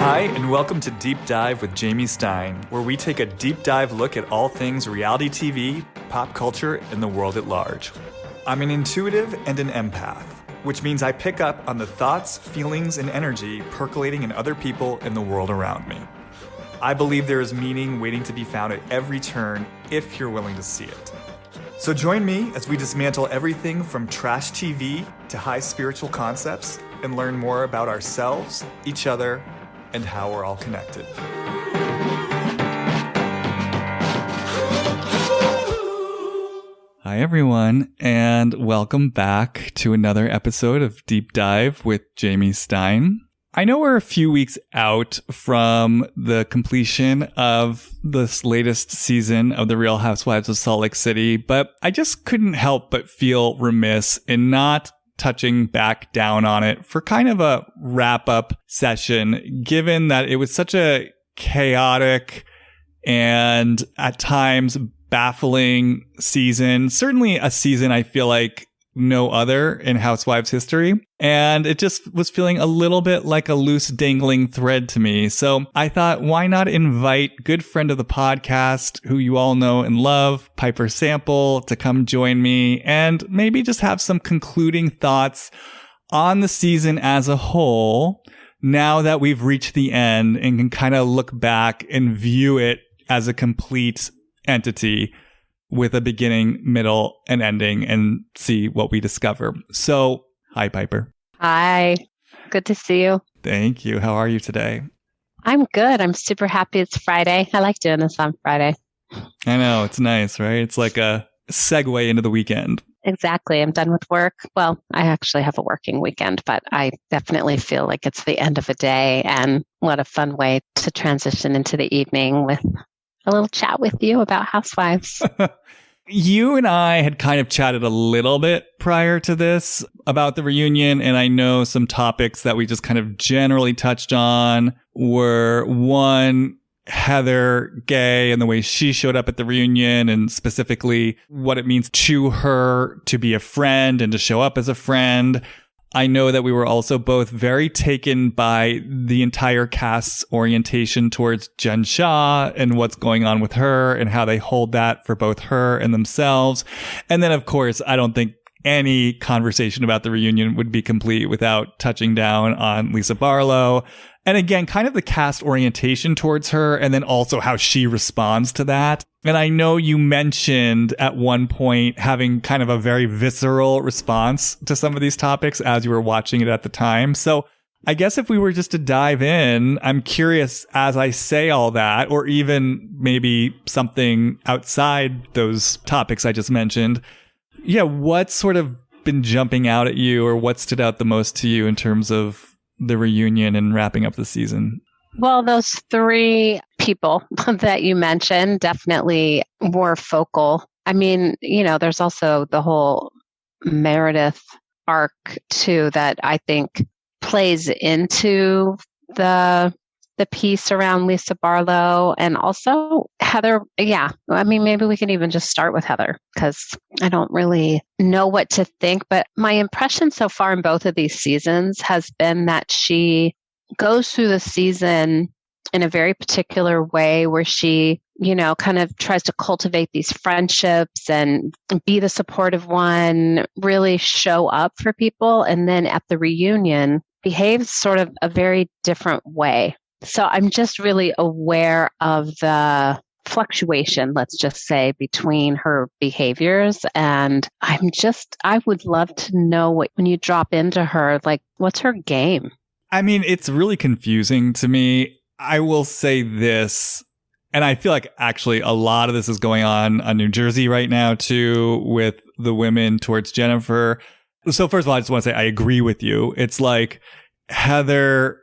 Hi, and welcome to Deep Dive with Jamie Stein, where we take a deep dive look at all things reality TV, pop culture, and the world at large. I'm an intuitive and an empath, which means I pick up on the thoughts, feelings, and energy percolating in other people and the world around me. I believe there is meaning waiting to be found at every turn if you're willing to see it. So join me as we dismantle everything from trash TV to high spiritual concepts and learn more about ourselves, each other, and how we're all connected. Hi, everyone, and welcome back to another episode of Deep Dive with Jamie Stein. I know we're a few weeks out from the completion of this latest season of The Real Housewives of Salt Lake City, but I just couldn't help but feel remiss in not touching back down on it for kind of a wrap-up session, given that it was such a chaotic and at times baffling season. Certainly a season I feel like no other in Housewives history. And it just was feeling a little bit like a loose dangling thread to me. So I thought, why not invite good friend of the podcast, who you all know and love, Piper Sample, to come join me and maybe just have some concluding thoughts on the season as a whole, now that we've reached the end and can kind of look back and view it as a complete entity with a beginning, middle, and ending, and see what we discover. So, hi, Piper. Hi. Good to see you. Thank you. How are you today? I'm good. I'm super happy it's Friday. I like doing this on Friday. I know. It's nice, right? It's like a segue into the weekend. Exactly. I'm done with work. Well, I actually have a working weekend, but I definitely feel like it's the end of a day. And what a fun way to transition into the evening with a little chat with you about Housewives. You and I had kind of chatted a little bit prior to this about the reunion, and I know some topics that we just kind of generally touched on were, one, Heather Gay and the way she showed up at the reunion, and specifically what it means to her to be a friend and to show up as a friend. I know that we were also both very taken by the entire cast's orientation towards Jen Shah and what's going on with her and how they hold that for both her and themselves. And then, of course, I don't think any conversation about the reunion would be complete without touching down on Lisa Barlow. And again, kind of the cast orientation towards her, and then also how she responds to that. And I know you mentioned at one point having kind of a very visceral response to some of these topics as you were watching it at the time. So I guess if we were just to dive in, I'm curious, as I say all that, or even maybe something outside those topics I just mentioned, what's sort of been jumping out at you, or what stood out the most to you in terms of the reunion and wrapping up the season? Well, those three people that you mentioned definitely were focal. I mean, there's also the whole Meredith arc too that I think plays into the piece around Lisa Barlow, and also Heather. Yeah, I mean, maybe we can even just start with Heather, because I don't really know what to think. But my impression so far in both of these seasons has been that she goes through the season in a very particular way where she, kind of tries to cultivate these friendships and be the supportive one, really show up for people. And then at the reunion, behaves sort of a very different way. So I'm just really aware of the fluctuation, let's just say, between her behaviors. And I would love to know when you drop into her, like, what's her game? I mean, it's really confusing to me. I will say this, and I feel like actually a lot of this is going on New Jersey right now too, with the women towards Jennifer. So first of all, I just want to say I agree with you. It's like Heather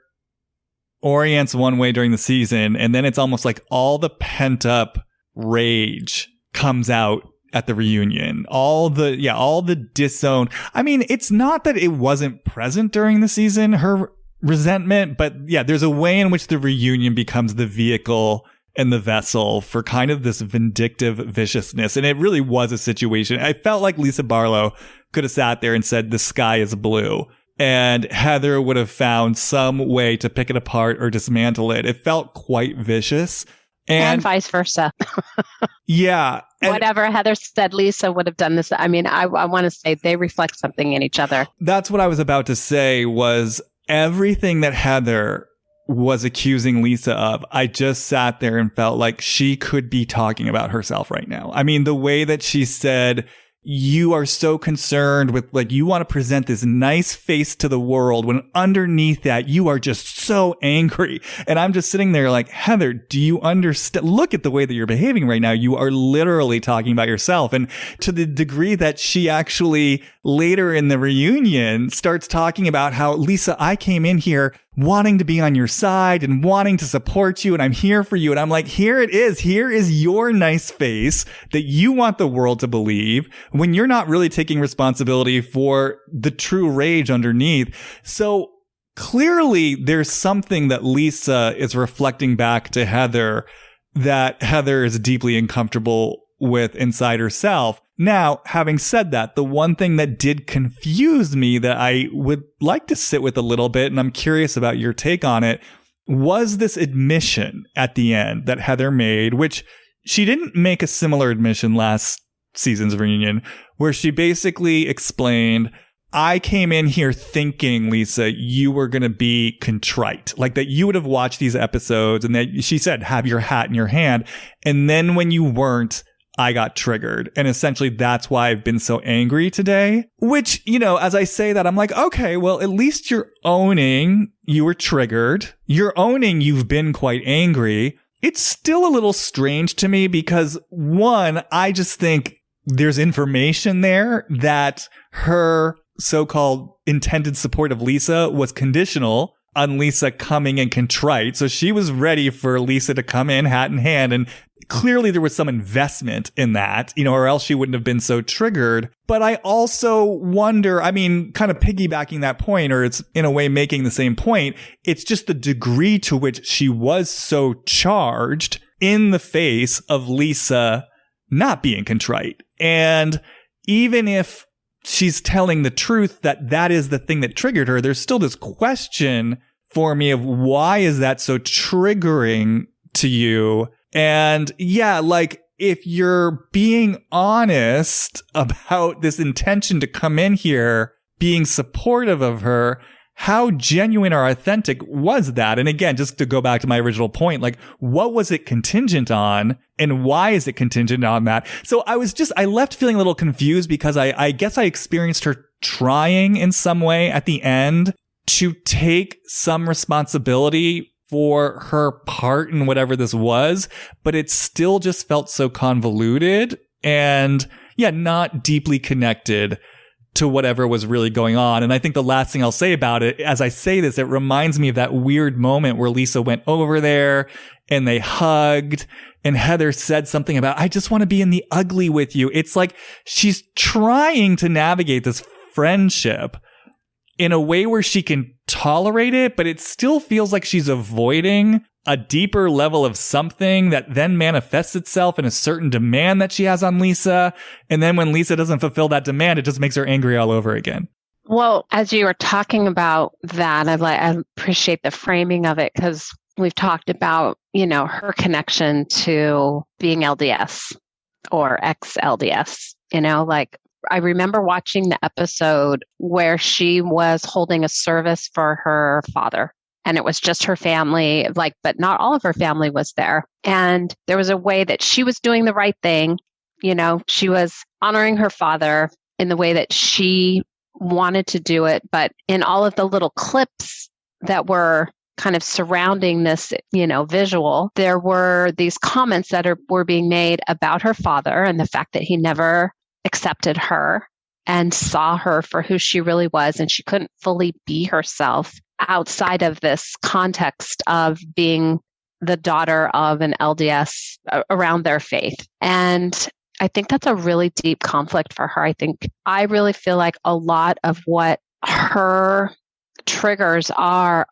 orients one way during the season, and then it's almost like all the pent up rage comes out at the reunion. All the disown. I mean, it's not that it wasn't present during the season, her resentment, but there's a way in which the reunion becomes the vehicle and the vessel for kind of this vindictive viciousness. And it really was a situation. I felt like Lisa Barlow could have sat there and said, the sky is blue. and Heather would have found some way to pick it apart or dismantle it. It felt quite vicious. And vice versa. Yeah. Whatever Heather said, Lisa would have done this. I mean, I want to say they reflect something in each other. That's what I was about to say, was everything that Heather was accusing Lisa of, I just sat there and felt like she could be talking about herself right now. I mean, the way that she said, you are so concerned with, like, you want to present this nice face to the world when underneath that you are just so angry. And I'm just sitting there like, Heather, do you understand? Look at the way that you're behaving right now. You are literally talking about yourself. And to the degree that she actually later in the reunion starts talking about how, Lisa, I came in here wanting to be on your side and wanting to support you, and I'm here for you. And I'm like, here it is. Here is your nice face that you want the world to believe when you're not really taking responsibility for the true rage underneath. So clearly there's something that Lisa is reflecting back to Heather that Heather is deeply uncomfortable with inside herself. Now, having said that, the one thing that did confuse me that I would like to sit with a little bit, and I'm curious about your take on it, was this admission at the end that Heather made, which she didn't make a similar admission last season's reunion, where she basically explained, I came in here thinking, Lisa, you were going to be contrite, like that you would have watched these episodes and that she said, have your hat in your hand. And then when you weren't, I got triggered. And essentially that's why I've been so angry today, which, you know, as I say that, I'm like, okay, well, at least you're owning you were triggered. You're owning you've been quite angry. It's still a little strange to me because, one, I just think there's information there that her so-called intended support of Lisa was conditional on Lisa coming in contrite. So she was ready for Lisa to come in hat in hand, and clearly there was some investment in that, you know, or else she wouldn't have been so triggered. But I also wonder, I mean, kind of piggybacking that point, or it's in a way making the same point, it's just the degree to which she was so charged in the face of Lisa not being contrite. And even if she's telling the truth that that is the thing that triggered her, there's still this question for me of why is that so triggering to you? And yeah, like if you're being honest about this intention to come in here, being supportive of her, how genuine or authentic was that? And again, just to go back to my original point, like what was it contingent on and why is it contingent on that? So I left feeling a little confused because I guess I experienced her trying in some way at the end to take some responsibility for her part in whatever this was, but it still just felt so convoluted and yeah, not deeply connected to whatever was really going on. And I think the last thing I'll say about it, as I say this, it reminds me of that weird moment where Lisa went over there and they hugged and Heather said something about, I just want to be in the ugly with you. It's like she's trying to navigate this friendship in a way where she can tolerate it, but it still feels like she's avoiding a deeper level of something that then manifests itself in a certain demand that she has on Lisa. And then when Lisa doesn't fulfill that demand, it just makes her angry all over again. Well, as you were talking about that, I appreciate the framing of it because we've talked about, you know, her connection to being LDS or ex-LDS, you know, like I remember watching the episode where she was holding a service for her father. And it was just her family, like, but not all of her family was there. And there was a way that she was doing the right thing. You know, she was honoring her father in the way that she wanted to do it. But in all of the little clips that were kind of surrounding this, you know, visual, there were these comments that were being made about her father and the fact that he never accepted her and saw her for who she really was. And she couldn't fully be herself outside of this context of being the daughter of an LDS around their faith. And I think that's a really deep conflict for her. I really feel like a lot of what her triggers are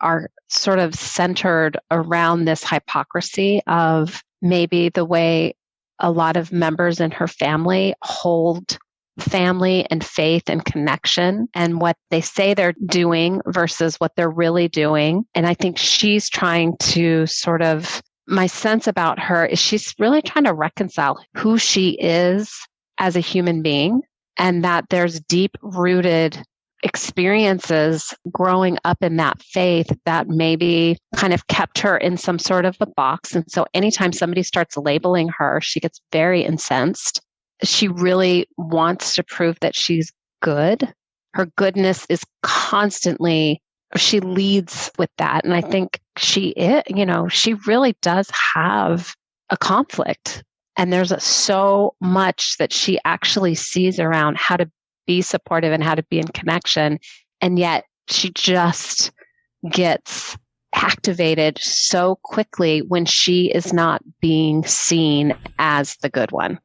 sort of centered around this hypocrisy of maybe the way a lot of members in her family hold family and faith and connection and what they say they're doing versus what they're really doing. And I think she's trying to sort of, my sense about her is she's really trying to reconcile who she is as a human being, and that there's deep rooted experiences growing up in that faith that maybe kind of kept her in some sort of a box. And so anytime somebody starts labeling her, she gets very incensed. She really wants to prove that she's good. Her goodness is constantly, she leads with that. And I think she really does have a conflict. And there's so much that she actually sees around how to be supportive and how to be in connection. And yet she just gets activated so quickly when she is not being seen as the good one.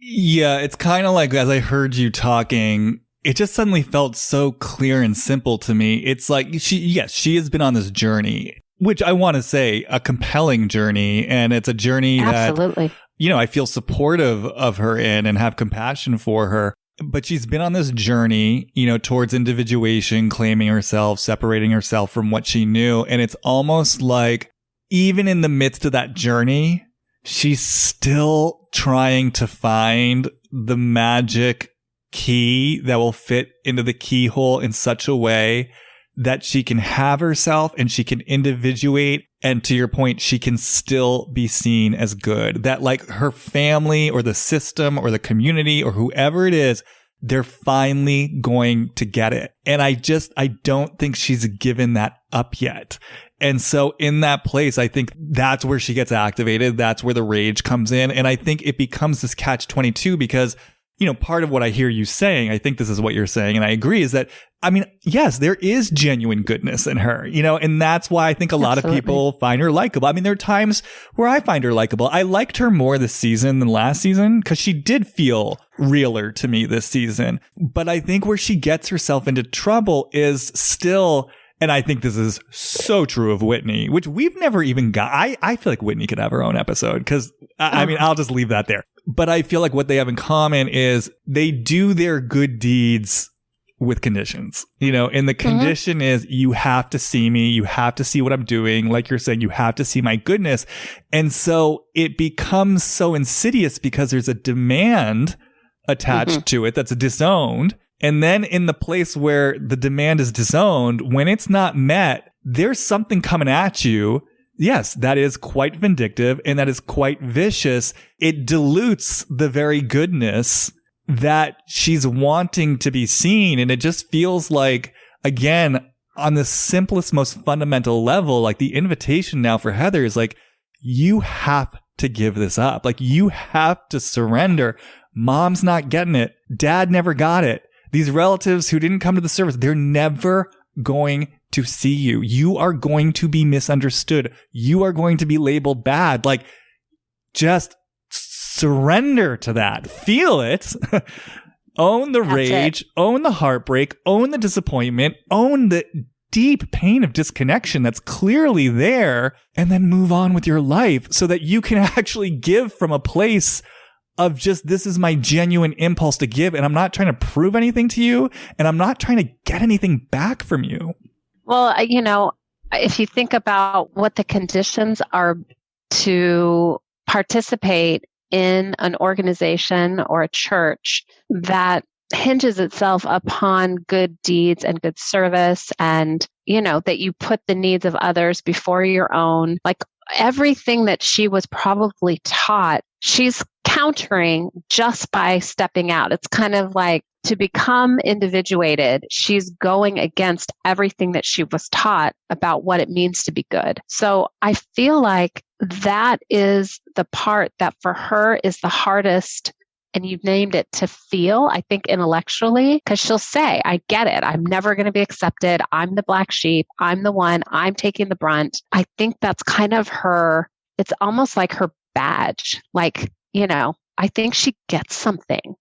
Yeah, it's kind of like, as I heard you talking, it just suddenly felt so clear and simple to me. It's like, she has been on this journey, which I want to say a compelling journey. And it's a journey Absolutely. that, I feel supportive of her in and have compassion for her. But she's been on this journey, towards individuation, claiming herself, separating herself from what she knew. And it's almost like even in the midst of that journey, she's still trying to find the magic key that will fit into the keyhole in such a way that she can have herself and she can individuate. And to your point, she can still be seen as good. That like her family or the system or the community or whoever it is, they're finally going to get it. And I don't think she's given that up yet. And so in that place, I think that's where she gets activated. That's where the rage comes in. And I think it becomes this catch-22 because, part of what I hear you saying, I think this is what you're saying, and I agree, is that, yes, there is genuine goodness in her, and that's why I think a lot of people find her likable. There are times where I find her likable. I liked her more this season than last season because she did feel realer to me this season. But I think where she gets herself into trouble is still, and I think this is so true of Whitney, which we've never even got. I feel like Whitney could have her own episode because, I'll just leave that there. But I feel like what they have in common is they do their good deeds with conditions, and the condition is you have to see me. You have to see what I'm doing. Like you're saying, you have to see my goodness. And so it becomes so insidious because there's a demand attached to it that's disowned. And then in the place where the demand is disowned, when it's not met, there's something coming at you. Yes, that is quite vindictive and that is quite vicious. It dilutes the very goodness that she's wanting to be seen. And it just feels like, again, on the simplest, most fundamental level, like the invitation now for Heather is like, you have to give this up. Like you have to surrender. Mom's not getting it. Dad never got it. These relatives who didn't come to the service, they're never going to see you. You are going to be misunderstood. You are going to be labeled bad. Like, just surrender to that. Feel it. Own the rage. Own the heartbreak. Own the disappointment. Own the deep pain of disconnection that's clearly there. And then move on with your life so that you can actually give from a place of just, this is my genuine impulse to give. And I'm not trying to prove anything to you. And I'm not trying to get anything back from you. Well, if you think about what the conditions are to participate in an organization or a church that hinges itself upon good deeds and good service and, that you put the needs of others before your own, like everything that she was probably taught, she's countering just by stepping out. It's kind of like to become individuated. She's going against everything that she was taught about what it means to be good. So I feel like that is the part that for her is the hardest. And you've named it to feel, I think intellectually, because she'll say, I get it. I'm never going to be accepted. I'm the black sheep. I'm the one. I'm taking the brunt. I think that's kind of her. It's almost like her badge. Like, I think she gets something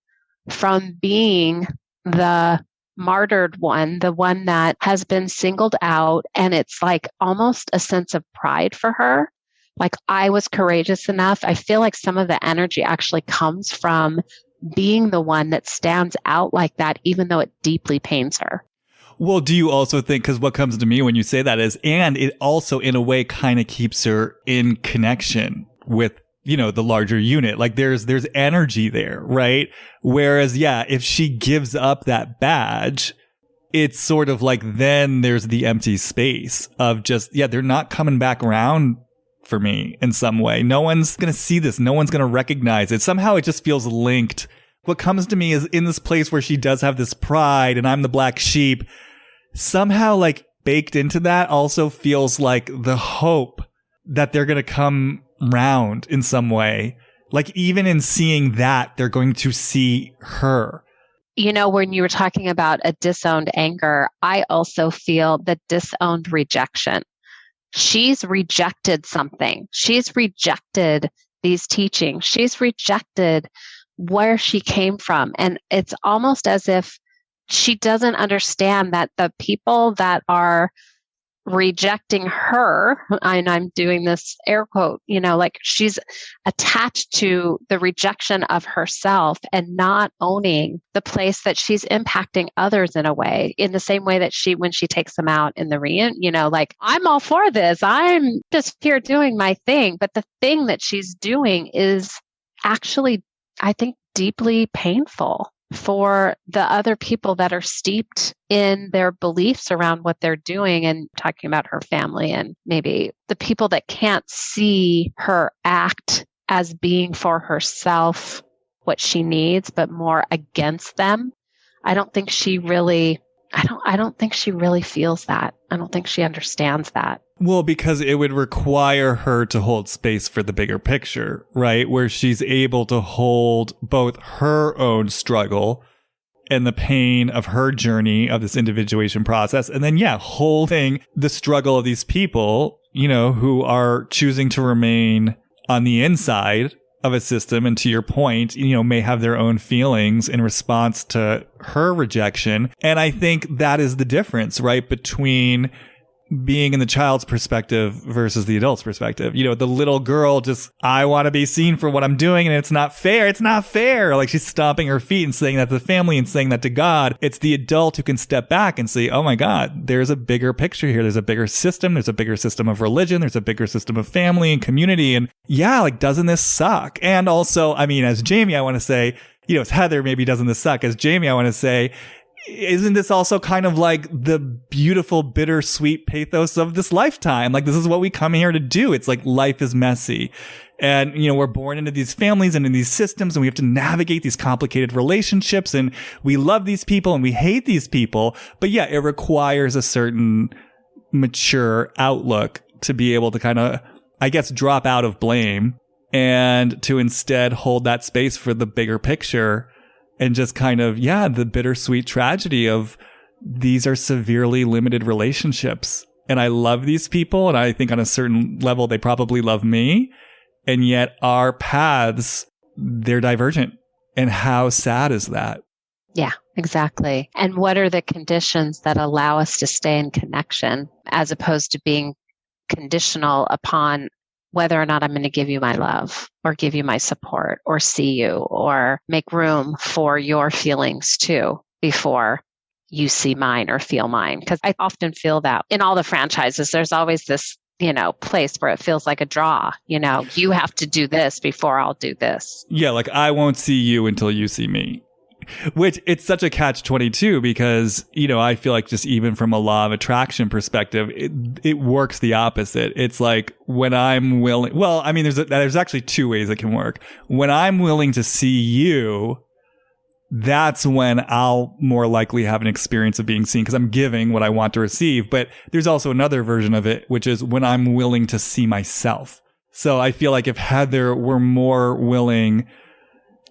from being the martyred one, the one that has been singled out. And it's like almost a sense of pride for her. Like I was courageous enough. I feel like some of the energy actually comes from being the one that stands out like that, even though it deeply pains her. Well, do you also think, because what comes to me when you say that is, and it also in a way kind of keeps her in connection with, the larger unit. Like there's energy there, right? Whereas, yeah, if she gives up that badge, it's sort of like then there's the empty space of just, they're not coming back around for me in some way. No one's going to see this. No one's going to recognize it. Somehow it just feels linked. What comes to me is in this place where she does have this pride and I'm the black sheep, somehow like baked into that also feels like the hope that they're going to come round in some way. Like even in seeing that, they're going to see her. When you were talking about a disowned anger, I also feel the disowned rejection. She's rejected something. She's rejected these teachings. She's rejected where she came from. And it's almost as if she doesn't understand that the people that are rejecting her, and I'm doing this air quote, like she's attached to the rejection of herself and not owning the place that she's impacting others in a way, in the same way that when she takes them out in the reunion, like, I'm all for this. I'm just here doing my thing. But the thing that she's doing is actually, I think, deeply painful for the other people that are steeped in their beliefs around what they're doing, and talking about her family and maybe the people that can't see her act as being for herself what she needs, but more against them. I don't think she really feels that. I don't think she understands that. Well, because it would require her to hold space for the bigger picture, right? Where she's able to hold both her own struggle and the pain of her journey of this individuation process. And then, holding the struggle of these people, who are choosing to remain on the inside of a system. And to your point, may have their own feelings in response to her rejection. And I think that is the difference, right? Between being in the child's perspective versus the adult's perspective. The little girl just, I want to be seen for what I'm doing and it's not fair. It's not fair. Like she's stomping her feet and saying that to the family and saying that to God. It's the adult who can step back and say, oh my God, there's a bigger picture here. There's a bigger system. There's a bigger system of religion. There's a bigger system of family and community. And doesn't this suck? And also, as Jamie, I want to say, as Heather, maybe doesn't this suck? As Jamie, I want to say, isn't this also kind of like the beautiful, bittersweet pathos of this lifetime? Like, this is what we come here to do. It's like life is messy. And, we're born into these families and in these systems, and we have to navigate these complicated relationships. And we love these people and we hate these people. But it requires a certain mature outlook to be able to kind of, I guess, drop out of blame and to instead hold that space for the bigger picture. And just kind of, the bittersweet tragedy of these are severely limited relationships. And I love these people. And I think on a certain level, they probably love me. And yet our paths, they're divergent. And how sad is that? Yeah, exactly. And what are the conditions that allow us to stay in connection as opposed to being conditional upon whether or not I'm going to give you my love or give you my support or see you or make room for your feelings too before you see mine or feel mine. Because I often feel that in all the franchises, there's always this, place where it feels like a draw. You have to do this before I'll do this. Yeah, like I won't see you until you see me. Which it's such a catch-22 because, I feel like just even from a law of attraction perspective, it works the opposite. It's like when I'm willing, there's actually two ways it can work. When I'm willing to see you, that's when I'll more likely have an experience of being seen because I'm giving what I want to receive. But there's also another version of it, which is when I'm willing to see myself. So I feel like if Heather were more willing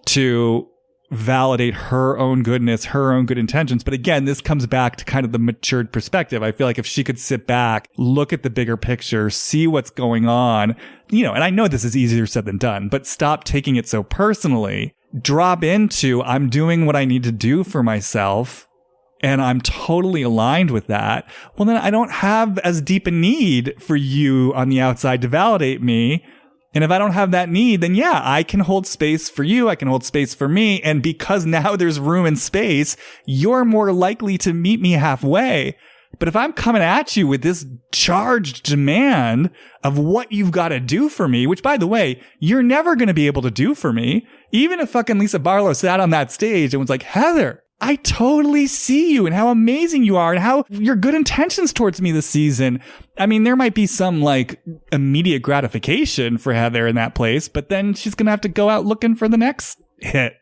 to validate her own goodness, her own good intentions. But again, this comes back to kind of the matured perspective. I feel like if she could sit back, look at the bigger picture, see what's going on, and I know this is easier said than done, but stop taking it so personally, drop into, I'm doing what I need to do for myself. And I'm totally aligned with that. Well, then I don't have as deep a need for you on the outside to validate me And if I don't have that need, then yeah, I can hold space for you. I can hold space for me. And because now there's room and space, you're more likely to meet me halfway. But if I'm coming at you with this charged demand of what you've got to do for me, which by the way, you're never going to be able to do for me. Even if fucking Lisa Barlow sat on that stage and was like, Heather, I totally see you and how amazing you are and how your good intentions towards me this season. I mean, there might be some like immediate gratification for Heather in that place, but then she's going to have to go out looking for the next hit.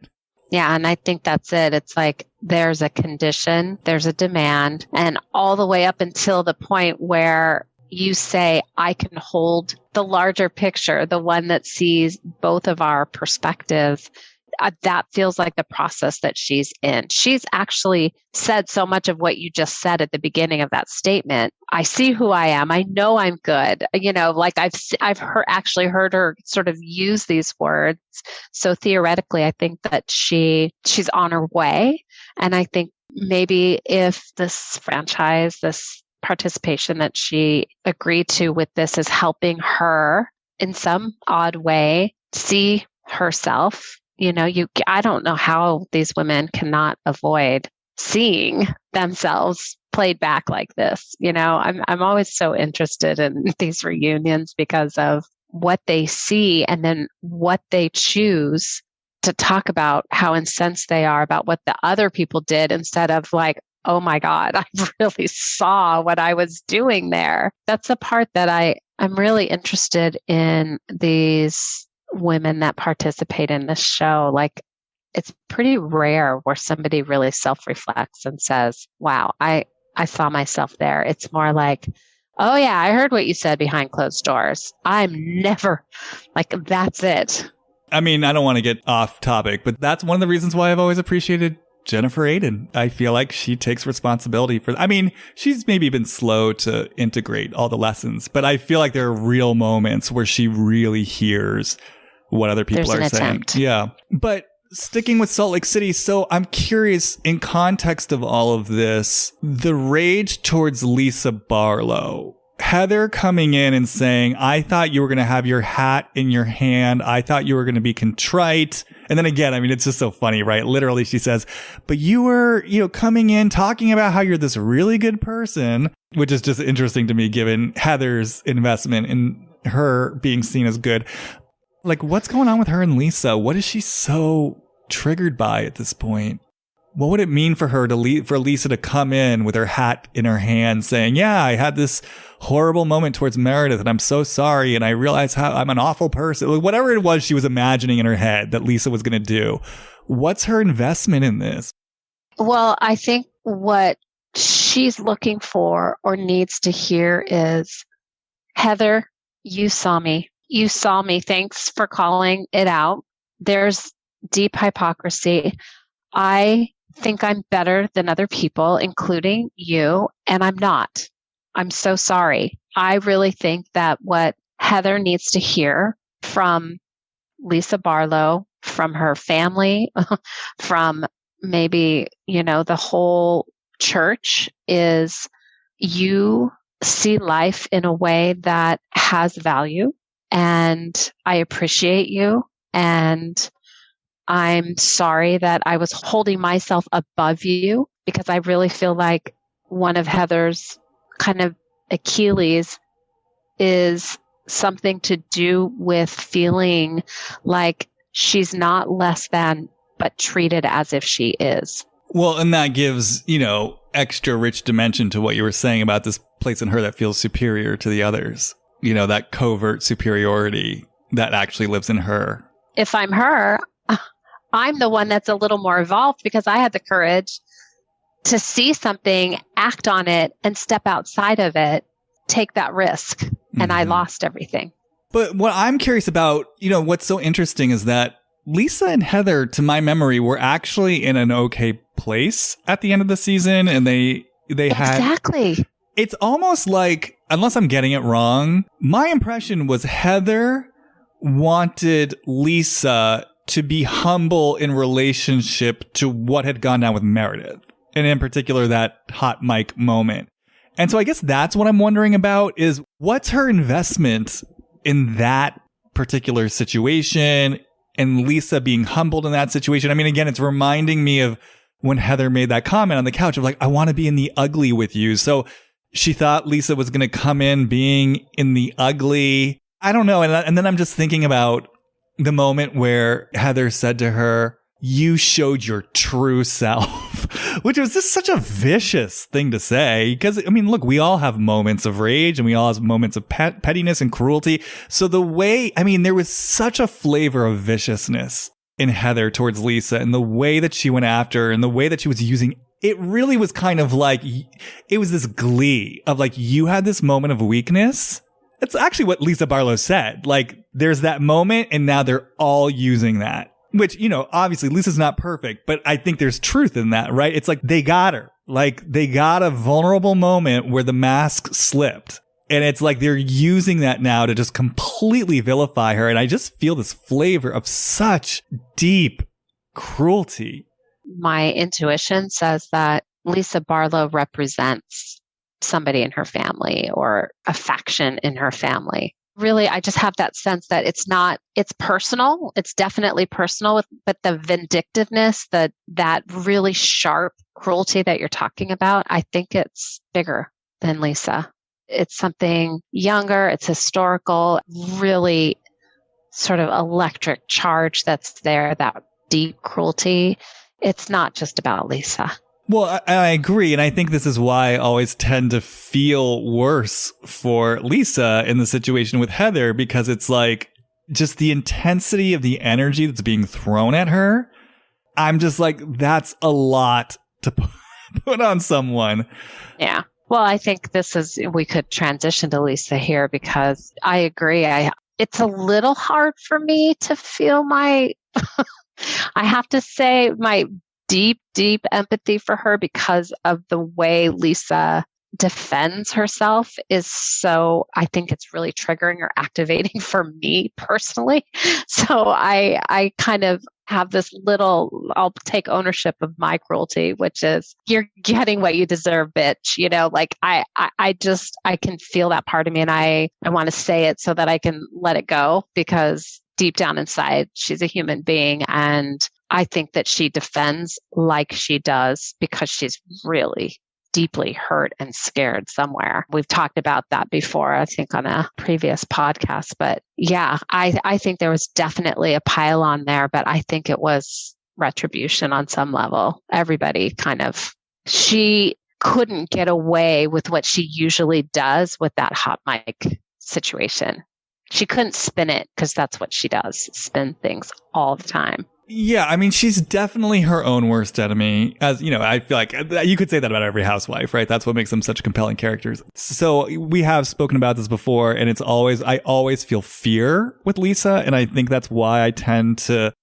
Yeah, and I think that's it. It's like there's a condition, there's a demand, and all the way up until the point where you say, I can hold the larger picture, the one that sees both of our perspectives. That feels like the process that she's in. She's actually said so much of what you just said at the beginning of that statement. I see who I am. I know I'm good. You know, like I've actually heard her sort of use these words. So theoretically, I think that she's on her way. And I think maybe if this franchise, this participation that she agreed to with this is helping her in some odd way see herself. You know, I don't know how these women cannot avoid seeing themselves played back like this. You know, I'm always so interested in these reunions because of what they see and then what they choose to talk about, how incensed they are about what the other people did instead of like, oh my God, I really saw what I was doing there. That's the part that I'm really interested in these women that participate in this show. Like, it's pretty rare where somebody really self-reflects and says, wow, I saw myself there. It's more like, oh yeah, I heard what you said behind closed doors. I'm never like, that's it. I mean, I don't want to get off topic, but that's one of the reasons why I've always appreciated Jennifer Aiden. I feel like she takes responsibility for, I mean, she's maybe been slow to integrate all the lessons, but I feel like there are real moments where she really hears what other people are saying. Attempt. Yeah. But sticking with Salt Lake City, so I'm curious, in context of all of this, the rage towards Lisa Barlow, Heather coming in and saying, I thought you were going to have your hat in your hand. I thought you were going to be contrite. And then again, I mean, it's just so funny, right? Literally, she says, but you were, coming in talking about how you're this really good person, which is just interesting to me, given Heather's investment in her being seen as good. Like, what's going on with her and Lisa? What is she so triggered by at this point? What would it mean for her for Lisa to come in with her hat in her hand saying, yeah, I had this horrible moment towards Meredith and I'm so sorry. And I realized how I'm an awful person. Whatever it was she was imagining in her head that Lisa was going to do. What's her investment in this? Well, I think what she's looking for or needs to hear is, Heather, you saw me. You saw me. Thanks for calling it out. There's deep hypocrisy. I think I'm better than other people, including you, and I'm not. I'm so sorry. I really think that what Heather needs to hear from Lisa Barlow, from her family, from maybe, the whole church, is you see life in a way that has value. And I appreciate you. And I'm sorry that I was holding myself above you, because I really feel like one of Heather's kind of Achilles is something to do with feeling like she's not less than, but treated as if she is. Well, and that gives, extra rich dimension to what you were saying about this place in her that feels superior to the others. That covert superiority that actually lives in her. If I'm her, I'm the one that's a little more evolved because I had the courage to see something, act on it, and step outside of it, take that risk. Mm-hmm. And I lost everything. But what I'm curious about, what's so interesting is that Lisa and Heather, to my memory, were actually in an okay place at the end of the season. And they had... Exactly. It's almost like, unless I'm getting it wrong, my impression was Heather wanted Lisa to be humble in relationship to what had gone down with Meredith, and in particular that hot mic moment. And so I guess that's what I'm wondering about, is what's her investment in that particular situation and Lisa being humbled in that situation. I mean, again, it's reminding me of when Heather made that comment on the couch of like, I want to be in the ugly with you. So she thought Lisa was going to come in being in the ugly. I don't know. And then I'm just thinking about the moment where Heather said to her, you showed your true self, which was just such a vicious thing to say. Because, I mean, look, we all have moments of rage and we all have moments of pettiness and cruelty. So the way, I mean, there was such a flavor of viciousness in Heather towards Lisa and the way that she went after her and the way that she was using it really was kind of like, it was this glee of like, you had this moment of weakness. That's actually what Lisa Barlow said. Like, there's that moment and now they're all using that. Which, you know, obviously Lisa's not perfect, but I think there's truth in that, right? It's like they got her. Like they got a vulnerable moment where the mask slipped. And it's like they're using that now to just completely vilify her. And I just feel this flavor of such deep cruelty. My intuition says that Lisa Barlow represents somebody in her family or a faction in her family. Really, I just have that sense that it's personal. It's definitely personal, but the vindictiveness, that really sharp cruelty that you're talking about, I think it's bigger than Lisa. It's something younger. It's historical, really sort of electric charge that's there, that deep cruelty. It's not just about Lisa. Well, I agree. And I think this is why I always tend to feel worse for Lisa in the situation with Heather, because it's like just the intensity of the energy that's being thrown at her. I'm just like, that's a lot to put on someone. Yeah. Well, I think we could transition to Lisa here because I agree. It's a little hard for me to feel I have to say my deep, deep empathy for her because of the way Lisa defends herself I think it's really triggering or activating for me personally. So I kind of have this I'll take ownership of my cruelty, which is you're getting what you deserve, bitch. You know, like I can feel that part of me and I want to say it so that I can let it go because deep down inside, she's a human being. And I think that she defends like she does because she's really deeply hurt and scared somewhere. We've talked about that before, I think on a previous podcast. But yeah, I think there was definitely a pile on there, but I think it was retribution on some level. Everybody she couldn't get away with what she usually does with that hot mic situation. She couldn't spin it because that's what she does, spin things all the time. Yeah, I mean, she's definitely her own worst enemy. As you know, I feel like you could say that about every housewife, right? That's what makes them such compelling characters. So we have spoken about this before, and I always feel fear with Lisa, and I think that's why I tend to,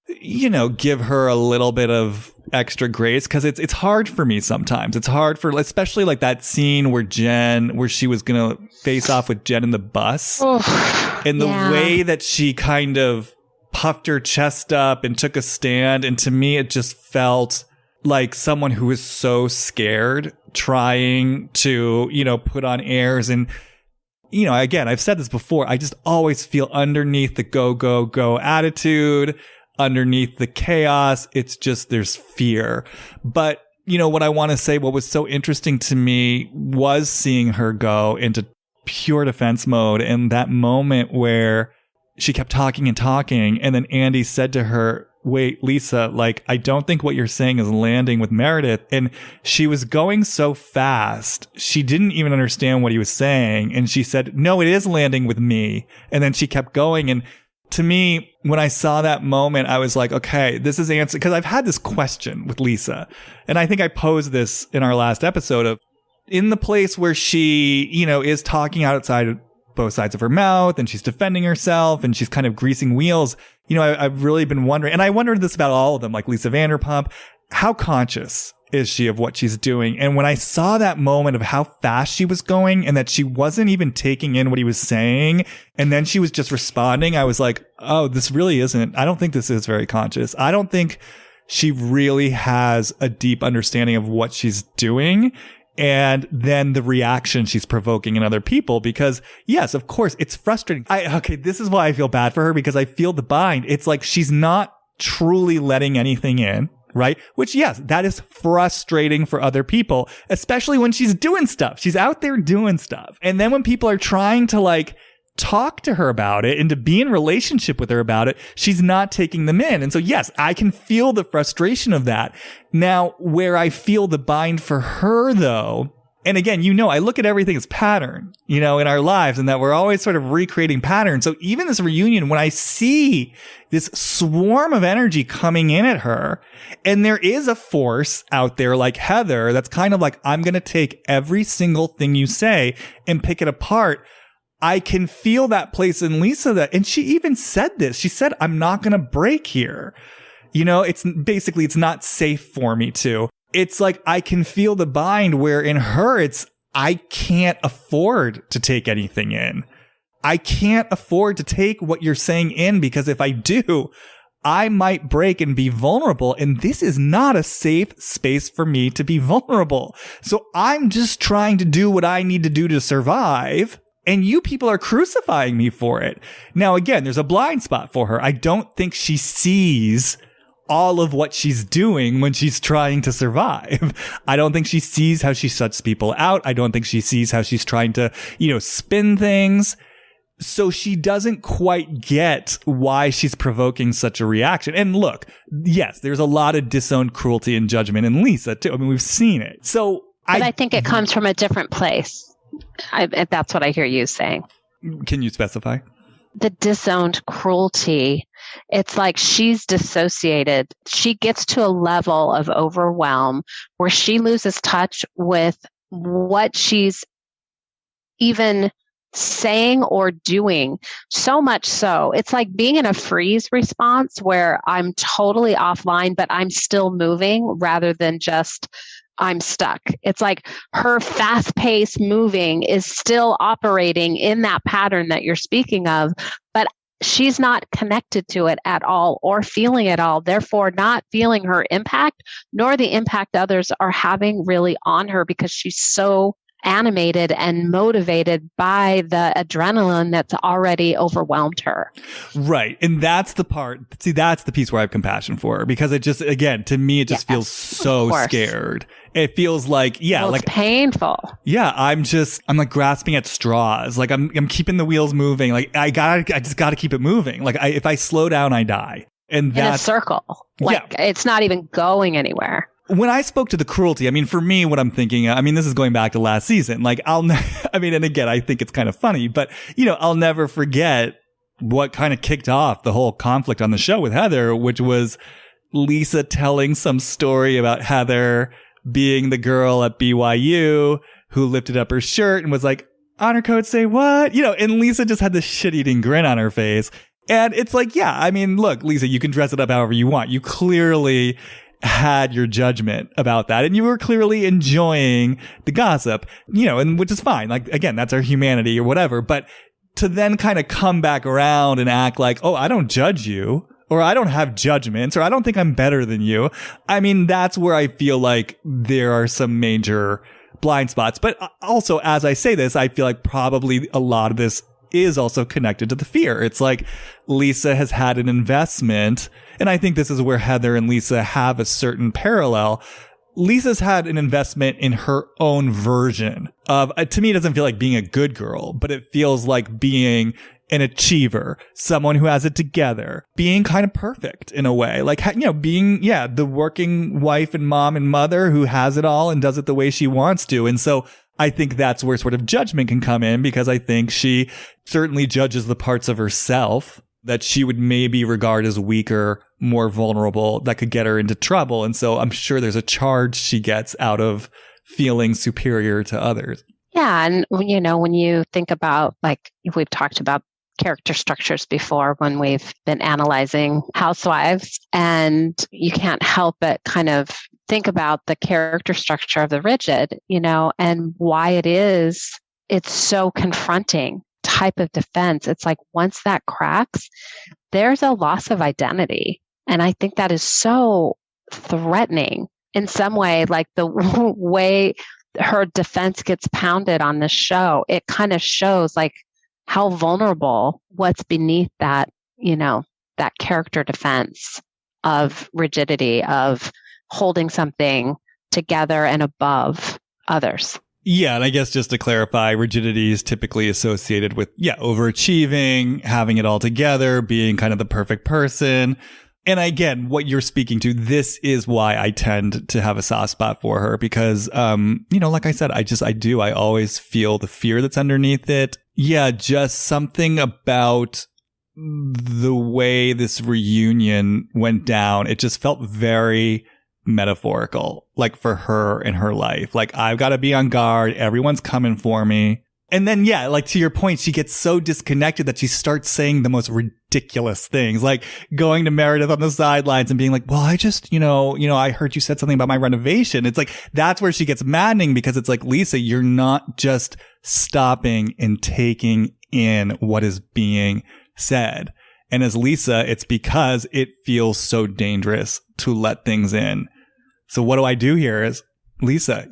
give her a little bit of extra grace because it's hard for me sometimes. It's hard especially like that scene where she was gonna face off with Jen in the bus, and the way that she kind of puffed her chest up and took a stand. And to me, it just felt like someone who was so scared trying to, put on airs. And, again, I've said this before. I just always feel underneath the go, go, go attitude, underneath the chaos. It's just there's fear. But, what I want to say, what was so interesting to me was seeing her go into pure defense mode. And that moment where she kept talking and talking. And then Andy said to her, wait, Lisa, like, I don't think what you're saying is landing with Meredith. And she was going so fast. She didn't even understand what he was saying. And she said, no, it is landing with me. And then she kept going. And to me, when I saw that moment, I was like, okay, this is answer. Because I've had this question with Lisa. And I think I posed this in our last episode of in the place where she, is talking outside both sides of her mouth and she's defending herself and she's kind of greasing wheels. I've really been wondering, and I wondered this about all of them, like Lisa Vanderpump, how conscious is she of what she's doing? And when I saw that moment of how fast she was going and that she wasn't even taking in what he was saying, and then she was just responding, I was like, oh, this really isn't, I don't think this is very conscious. I don't think she really has a deep understanding of what she's doing. and then the reaction she's provoking in other people. Because yes, of course, it's frustrating. Okay, this is why I feel bad for her, because I feel the bind. It's like she's not truly letting anything in, right? Which, yes, that is frustrating for other people, especially when she's doing stuff. She's out there doing stuff. And then when people are trying to like talk to her about it and to be in relationship with her about it, she's not taking them in. And so, yes, I can feel the frustration of that. Now, where I feel the bind for her, though, and again, I look at everything as pattern, in our lives, and that we're always sort of recreating patterns. So even this reunion, when I see this swarm of energy coming in at her, and there is a force out there like Heather that's kind of like, I'm going to take every single thing you say and pick it apart. I can feel that place in Lisa and she even said this. She said, I'm not going to break here. It's not safe for me to. It's like, I can feel the bind where in her, I can't afford to take anything in. I can't afford to take what you're saying in, because if I do, I might break and be vulnerable. And this is not a safe space for me to be vulnerable. So I'm just trying to do what I need to do to survive. And you people are crucifying me for it. Now, again, there's a blind spot for her. I don't think she sees all of what she's doing when she's trying to survive. I don't think she sees how she shuts people out. I don't think she sees how she's trying to, spin things. So she doesn't quite get why she's provoking such a reaction. And look, yes, there's a lot of disowned cruelty and judgment in Lisa, too. I mean, we've seen it. So I think it comes from a different place. That's what I hear you saying. Can you specify? The disowned cruelty. It's like she's dissociated. She gets to a level of overwhelm where she loses touch with what she's even saying or doing. So much so, it's like being in a freeze response where I'm totally offline, but I'm still moving rather than just I'm stuck. It's like her fast-paced moving is still operating in that pattern that you're speaking of, but she's not connected to it at all or feeling it all, therefore not feeling her impact, nor the impact others are having really on her, because she's so animated and motivated by the adrenaline that's already overwhelmed her. Right. And that's the part. See, that's the piece where I have compassion for her, because it just, again, to me, it just feels so scared. It feels like, it's painful. Yeah. I'm like grasping at straws. Like I'm keeping the wheels moving. Like I just gotta keep it moving. Like if I slow down, I die. And that's in a circle. It's not even going anywhere. When I spoke to the cruelty, I mean, for me, what I'm thinking, this is going back to last season. Like, and again, I think it's kind of funny, but, I'll never forget what kind of kicked off the whole conflict on the show with Heather, which was Lisa telling some story about Heather being the girl at BYU who lifted up her shirt and was like, honor code, say what? And Lisa just had this shit-eating grin on her face. And it's like, look, Lisa, you can dress it up however you want. You clearly had your judgment about that, and you were clearly enjoying the gossip, and which is fine. Like, again, that's our humanity or whatever. But to then kind of come back around and act like, oh, I don't judge you, or I don't have judgments, or I don't think I'm better than you. That's where I feel like there are some major blind spots. But also, as I say this, I feel like probably a lot of this is also connected to the fear. It's like Lisa has had an investment, and I think this is where Heather and Lisa have a certain parallel. Lisa's had an investment in her own version of, to me, it doesn't feel like being a good girl, but it feels like being an achiever, someone who has it together, being kind of perfect in a way, like, being, the working wife and mom and mother who has it all and does it the way she wants to. And so I think that's where sort of judgment can come in, because I think she certainly judges the parts of herself that she would maybe regard as weaker, more vulnerable, that could get her into trouble. And so I'm sure there's a charge she gets out of feeling superior to others. Yeah. And, when you think about, like, we've talked about character structures before when we've been analyzing Housewives, and you can't help but kind of think about the character structure of the rigid, and why it's so confronting type of defense. It's like once that cracks, there's a loss of identity. And I think that is so threatening in some way, like the way her defense gets pounded on this show, it kind of shows like how vulnerable what's beneath that, that character defense of rigidity, of holding something together and above others. Yeah, and I guess just to clarify, rigidity is typically associated with, overachieving, having it all together, being kind of the perfect person. And again, what you're speaking to, this is why I tend to have a soft spot for her because, like I said, I always feel the fear that's underneath it. Yeah, just something about the way this reunion went down. It just felt very metaphorical, like for her in her life. Like, I've got to be on guard. Everyone's coming for me. And then, like to your point, she gets so disconnected that she starts saying the most ridiculous things, like going to Meredith on the sidelines and being like, well, I just, I heard you said something about my renovation. It's like, that's where she gets maddening because it's like, Lisa, you're not just stopping and taking in what is being said. And as Lisa, it's because it feels so dangerous to let things in. So what do I do here is, Lisa,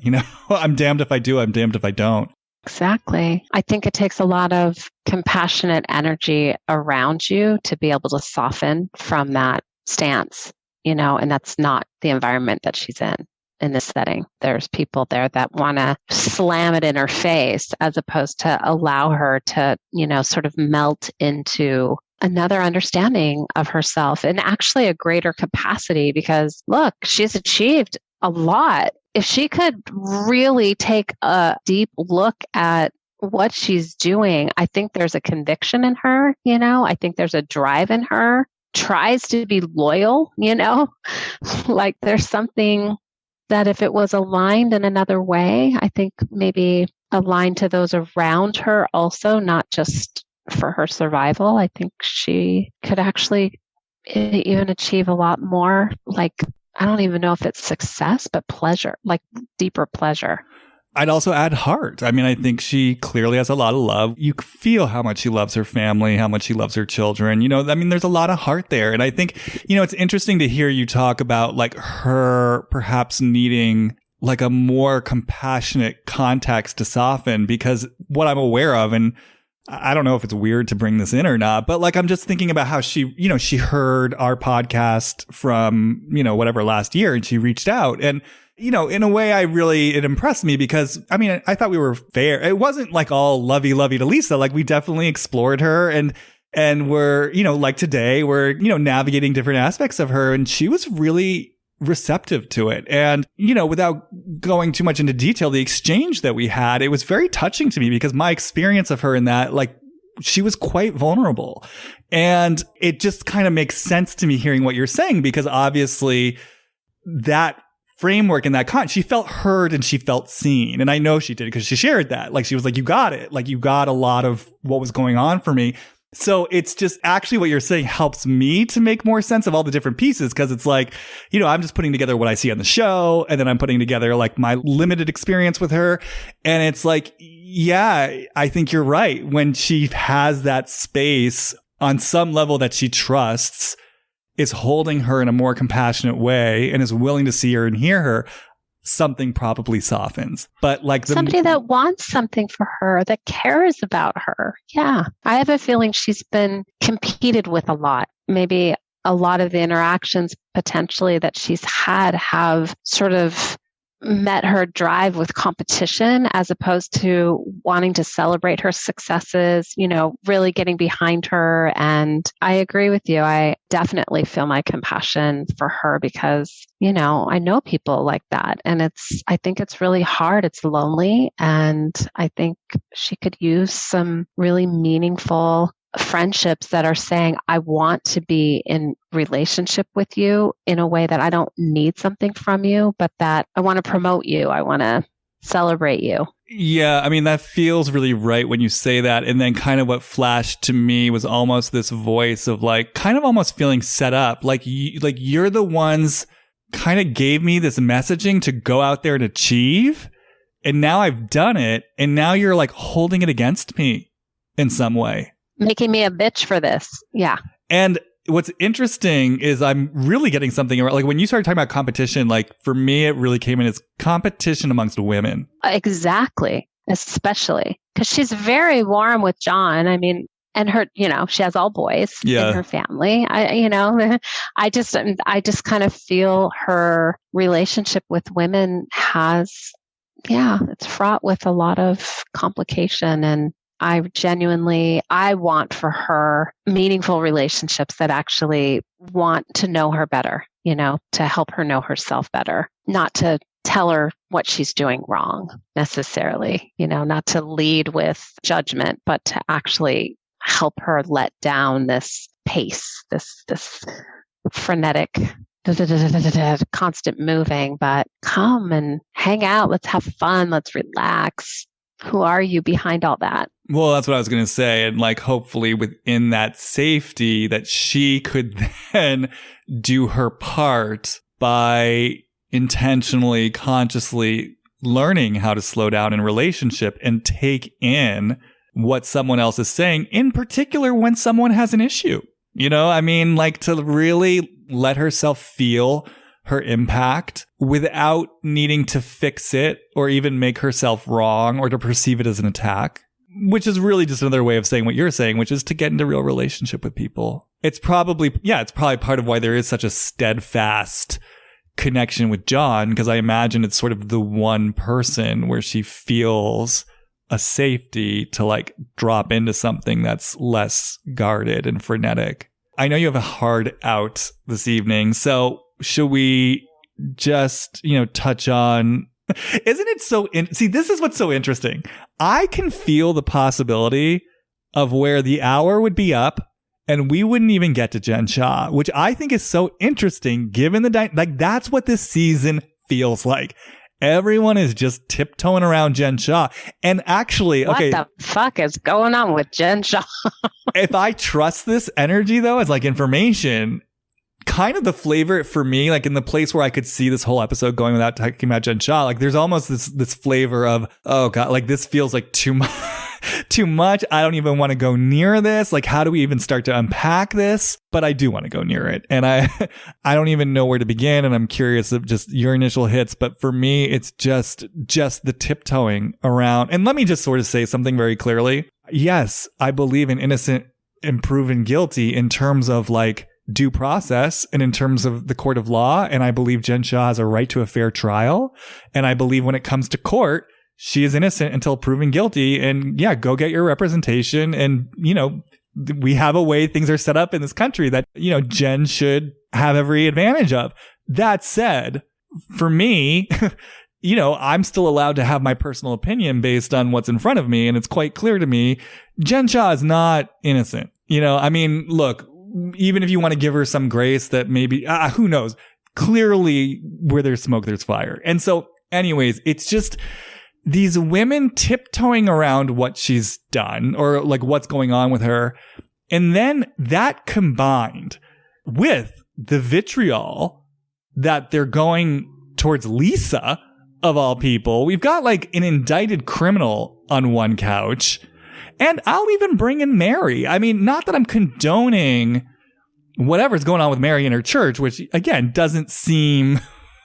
I'm damned if I do, I'm damned if I don't. Exactly. I think it takes a lot of compassionate energy around you to be able to soften from that stance, and that's not the environment that she's in this setting. There's people there that want to slam it in her face as opposed to allow her to, sort of melt into another understanding of herself and actually a greater capacity because look, she's achieved a lot. If she could really take a deep look at what she's doing, I think there's a conviction in her, I think there's a drive in her, tries to be loyal, like there's something that if it was aligned in another way, I think maybe aligned to those around her also, not just for her survival, I think she could actually even achieve a lot more, like, I don't even know if it's success, but pleasure, like deeper pleasure. I'd also add heart. I mean, I think she clearly has a lot of love. You feel how much she loves her family, how much she loves her children. There's a lot of heart there. And I think, it's interesting to hear you talk about like her perhaps needing like a more compassionate context to soften because what I'm aware of, and I don't know if it's weird to bring this in or not, but like, I'm just thinking about how she, she heard our podcast from, whatever last year and she reached out and, in a way it impressed me because I thought we were fair. It wasn't like all lovey to Lisa. Like we definitely explored her and we're, like today we're, navigating different aspects of her and she was really receptive to it. And, without going too much into detail, the exchange that we had, it was very touching to me because my experience of her in that, like, she was quite vulnerable. And it just kind of makes sense to me hearing what you're saying because obviously that framework and that she felt heard and she felt seen. And I know she did because she shared that. Like, she was like, you got it. Like, you got a lot of what was going on for me. So it's just actually what you're saying helps me to make more sense of all the different pieces because it's like, I'm just putting together what I see on the show and then I'm putting together like my limited experience with her. And it's like, yeah, I think you're right. When she has that space on some level that she trusts, is holding her in a more compassionate way and is willing to see her and hear her, something probably softens. But like somebody that wants something for her, that cares about her. Yeah. I have a feeling she's been competed with a lot. Maybe a lot of the interactions potentially that she's had have sort of met her drive with competition as opposed to wanting to celebrate her successes, really getting behind her. And I agree with you. I definitely feel my compassion for her because, I know people like that. And I think it's really hard. It's lonely. And I think she could use some really meaningful friendships that are saying, I want to be in relationship with you in a way that I don't need something from you, but that I want to promote you. I want to celebrate you. Yeah, that feels really right when you say that. And then kind of what flashed to me was almost this voice of like, kind of almost feeling set up. Like you're the ones kind of gave me this messaging to go out there and achieve. And now I've done it. And now you're like holding it against me in some way. Making me a bitch for this. Yeah. And what's interesting is I'm really getting something around, like when you started talking about competition, like for me, it really came in as competition amongst women. Exactly. Especially because she's very warm with John. I mean, and her, she has all boys in her family. I just kind of feel her relationship with women it's fraught with a lot of complication. And I want for her meaningful relationships that actually want to know her better, to help her know herself better, not to tell her what she's doing wrong necessarily, not to lead with judgment, but to actually help her let down this pace, this frenetic, constant moving, but come and hang out. Let's have fun. Let's relax. Who are you behind all that? Well, that's what I was going to say. And like, hopefully within that safety that she could then do her part by intentionally, consciously learning how to slow down in relationship and take in what someone else is saying, in particular when someone has an issue. Like to really let herself feel her impact without needing to fix it or even make herself wrong or to perceive it as an attack, which is really just another way of saying what you're saying, which is to get into real relationship with people. It's probably part of why there is such a steadfast connection with John, because I imagine it's sort of the one person where she feels a safety to like drop into something that's less guarded and frenetic. I know you have a hard out this evening, so should we just, touch on, isn't it so, see, this is what's so interesting. I can feel the possibility of where the hour would be up and we wouldn't even get to Jen Shah, which I think is so interesting given like that's what this season feels like. Everyone is just tiptoeing around Jen Shah. And actually, what the fuck is going on with Jen Shah? If I trust this energy, though, as like information, kind of the flavor for me, like in the place where I could see this whole episode going without talking about Jen Shah, like there's almost this flavor of, oh God, like this feels like too much. Too much. I don't even want to go near this. Like, how do we even start to unpack this? But I do want to go near it. And I don't even know where to begin. And I'm curious of just your initial hits. But for me, it's just the tiptoeing around. And let me just sort of say something very clearly. Yes, I believe in innocent and proven guilty in terms of like due process and in terms of the court of law. And I believe Jen Shah has a right to a fair trial. And I believe when it comes to court, she is innocent until proven guilty. And yeah, go get your representation. And, we have a way things are set up in this country that, Jen should have every advantage of. That said, for me, I'm still allowed to have my personal opinion based on what's in front of me. And it's quite clear to me, Jen Shah is not innocent. Look, even if you want to give her some grace that maybe, who knows, clearly where there's smoke, there's fire. And so anyways, it's just these women tiptoeing around what she's done or like what's going on with her. And then that combined with the vitriol that they're going towards Lisa, of all people. We've got like an indicted criminal on one couch. And I'll even bring in Mary. I mean, not that I'm condoning whatever's going on with Mary in her church, which again doesn't seem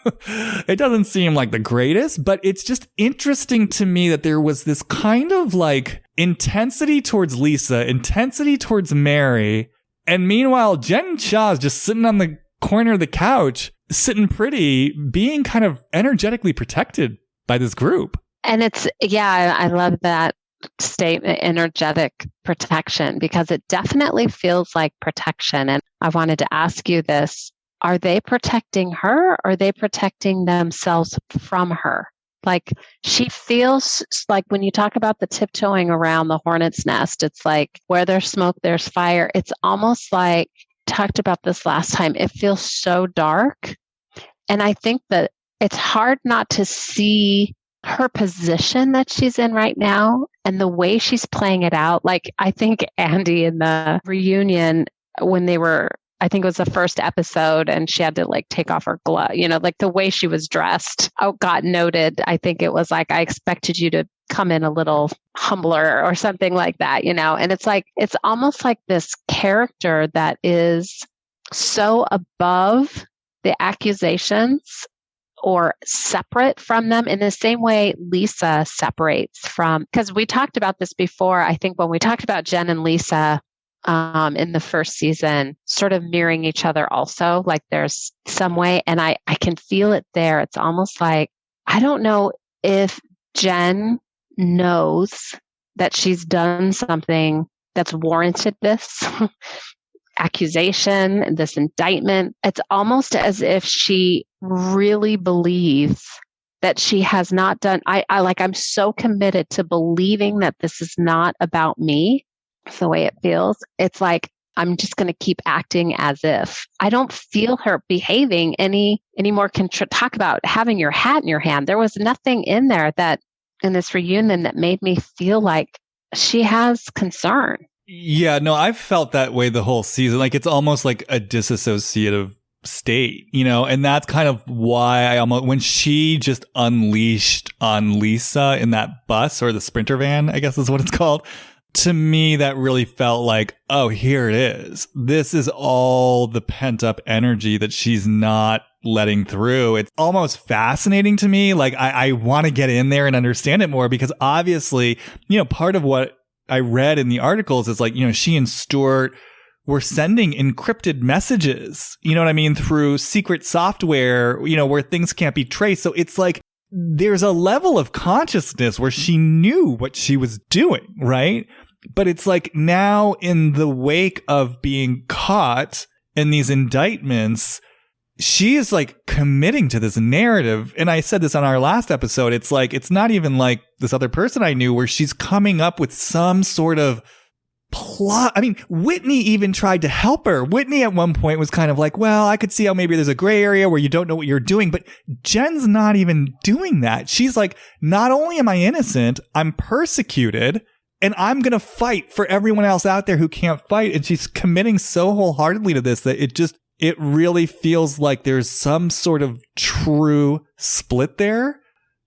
like the greatest, but it's just interesting to me that there was this kind of like intensity towards Lisa, intensity towards Mary. And meanwhile, Jen Shah is just sitting on the corner of the couch, sitting pretty, being kind of energetically protected by this group. And I love that statement, energetic protection, because it definitely feels like protection. And I wanted to ask you this. Are they protecting her or are they protecting themselves from her? Like she feels like when you talk about the tiptoeing around the hornet's nest, it's like where there's smoke, there's fire. It's almost like, talked about this last time, it feels so dark. And I think that it's hard not to see her position that she's in right now and the way she's playing it out. Like I think Andy in the reunion, when they were I think it was the first episode, and she had to like take off her glove, like the way she was dressed. Oh, got noted. I think it was like, I expected you to come in a little humbler or something like that, and it's like, it's almost like this character that is so above the accusations or separate from them in the same way Lisa separates from, because we talked about this before. I think when we talked about Jen and Lisa in the first season, sort of mirroring each other also, like there's some way, and I can feel it there. It's almost like, I don't know if Jen knows that she's done something that's warranted this accusation, this indictment. It's almost as if she really believes that she has not done, I'm so committed to believing that this is not about me. It's the way it feels. It's like, I'm just going to keep acting as if. I don't feel her behaving any more. Talk about having your hat in your hand. There was nothing in there that in this reunion that made me feel like she has concern. Yeah, no, I've felt that way the whole season. Like it's almost like a disassociative state, and that's kind of why I almost, when she just unleashed on Lisa in that bus, or the Sprinter van, I guess is what it's called. To me, that really felt like, oh, here it is. This is all the pent up energy that she's not letting through. It's almost fascinating to me. Like I want to get in there and understand it more, because obviously, part of what I read in the articles is like, she and Stuart were sending encrypted messages, you know what I mean, through secret software, where things can't be traced. So it's like, there's a level of consciousness where she knew what she was doing, right? But it's like now in the wake of being caught in these indictments, she is like committing to this narrative. And I said this on our last episode. It's like, it's not even like this other person I knew where she's coming up with some sort of plot. I mean, Whitney even tried to help her. Whitney at one point was kind of like, well, I could see how maybe there's a gray area where you don't know what you're doing. But Jen's not even doing that. She's like, not only am I innocent, I'm persecuted, and I'm going to fight for everyone else out there who can't fight. And she's committing so wholeheartedly to this that it really feels like there's some sort of true split there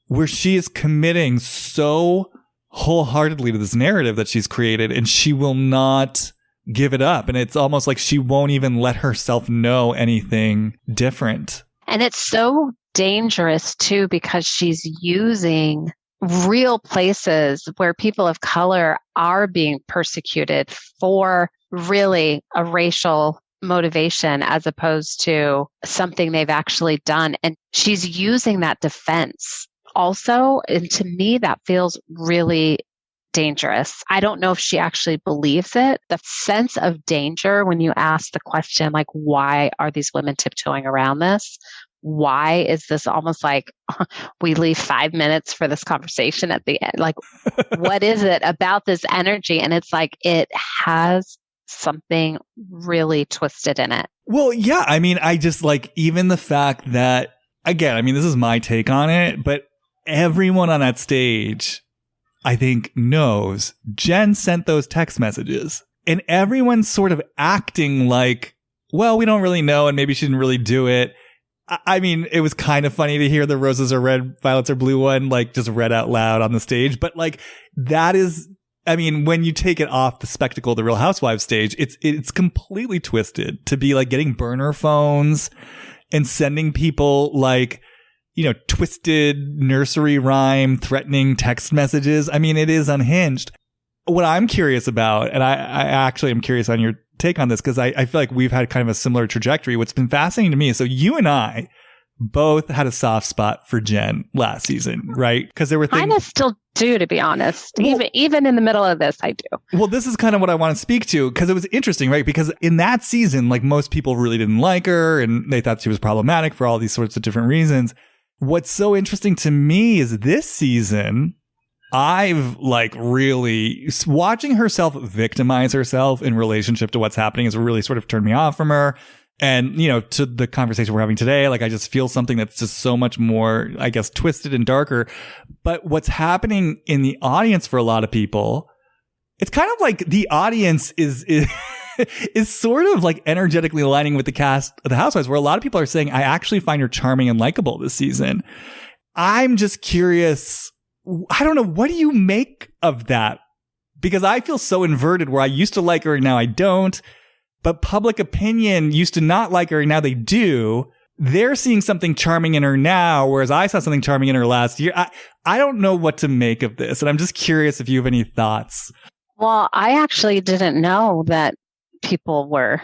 where she is committing so wholeheartedly to this narrative that she's created, and she will not give it up. And it's almost like she won't even let herself know anything different. And it's so dangerous too, because she's using real places where people of color are being persecuted for really a racial motivation as opposed to something they've actually done. And she's using that defense also. And to me, that feels really dangerous. I don't know if she actually believes it. The sense of danger when you ask the question, like, why are these women tiptoeing around this? Why is this almost like we leave 5 minutes for this conversation at the end? Like, what is it about this energy? And it's like, it has something really twisted in it. Well, yeah. I mean, I just like, even the fact that, again, I mean, this is my take on it, but everyone on that stage, I think, knows Jen sent those text messages, and everyone's sort of acting like, well, we don't really know, and maybe she didn't really do it. I mean, it was kind of funny to hear the roses are red, violets are blue one, like just read out loud on the stage. But like, that is, I mean, when you take it off the spectacle, the Real Housewives stage, it's completely twisted to be like getting burner phones and sending people like, twisted nursery rhyme threatening text messages. I mean, it is unhinged. What I'm curious about, and I actually am curious on your take on this, because I feel like we've had kind of a similar trajectory. What's been fascinating to me, so you and I both had a soft spot for Jen last season, right? Because there were things... I still do, to be honest. Well, even in the middle of this, I do. Well, this is kind of what I want to speak to, because it was interesting, right? Because in that season, like, most people really didn't like her, and they thought she was problematic for all these sorts of different reasons. What's so interesting to me is this season, I've like really watching herself victimize herself in relationship to what's happening has really sort of turned me off from her. And, to the conversation we're having today, like, I just feel something that's just so much more, I guess, twisted and darker. But what's happening in the audience for a lot of people, it's kind of like the audience is is sort of like energetically aligning with the cast of the Housewives, where a lot of people are saying, I actually find her charming and likable this season. I'm just curious. I don't know. What do you make of that? Because I feel so inverted where I used to like her and now I don't. But public opinion used to not like her and now they do. They're seeing something charming in her now, whereas I saw something charming in her last year. I don't know what to make of this. And I'm just curious if you have any thoughts. Well, I actually didn't know that people were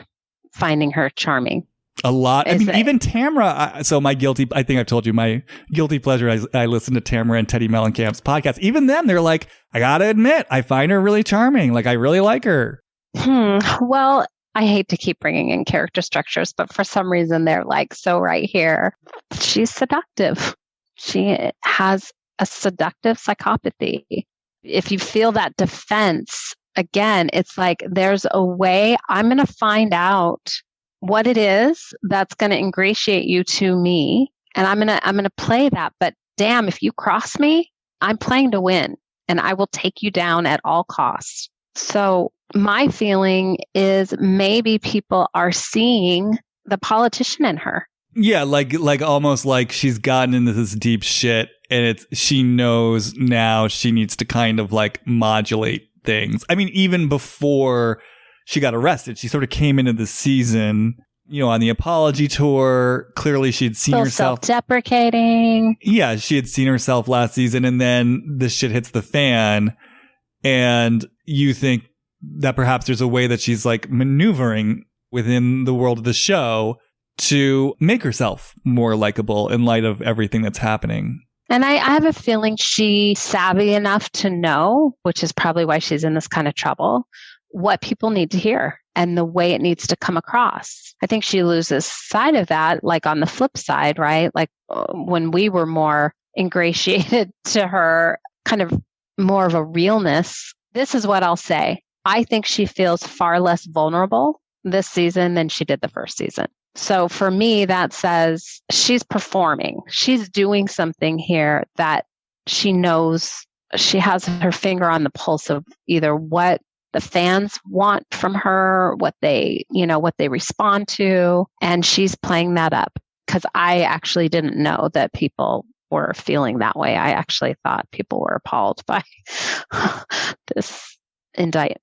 finding her charming. A lot. I mean, even Tamra. So I think I've told you my guilty pleasure. I listened to Tamra and Teddy Mellencamp's podcast. Even then, they're like, I got to admit, I find her really charming. Like, I really like her. Well, I hate to keep bringing in character structures, but for some reason, they're like, so right here, she's seductive. She has a seductive psychopathy. If you feel that defense, again, it's like, there's a way I'm going to find out what it is that's going to ingratiate you to me. And I'm going to play that. But damn, if you cross me, I'm playing to win and I will take you down at all costs. So my feeling is maybe people are seeing the politician in her. Yeah, like almost like she's gotten into this deep shit and she knows now she needs to kind of like modulate things. I mean, even before she got arrested, she sort of came into the season, on the apology tour. Clearly she'd seen herself self-deprecating. Yeah, she had seen herself last season, and then this shit hits the fan, and you think that perhaps there's a way that she's like maneuvering within the world of the show to make herself more likable in light of everything that's happening. And I have a feeling she's savvy enough to know, which is probably why she's in this kind of trouble, what people need to hear and the way it needs to come across. I think she loses sight of that, like on the flip side, right? Like when we were more ingratiated to her, kind of more of a realness. This is what I'll say. I think she feels far less vulnerable this season than she did the first season. So for me, that says she's performing. She's doing something here that she knows. She has her finger on the pulse of either what the fans want from her, what they respond to. And she's playing that up, because I actually didn't know that people were feeling that way. I actually thought people were appalled by this indictment.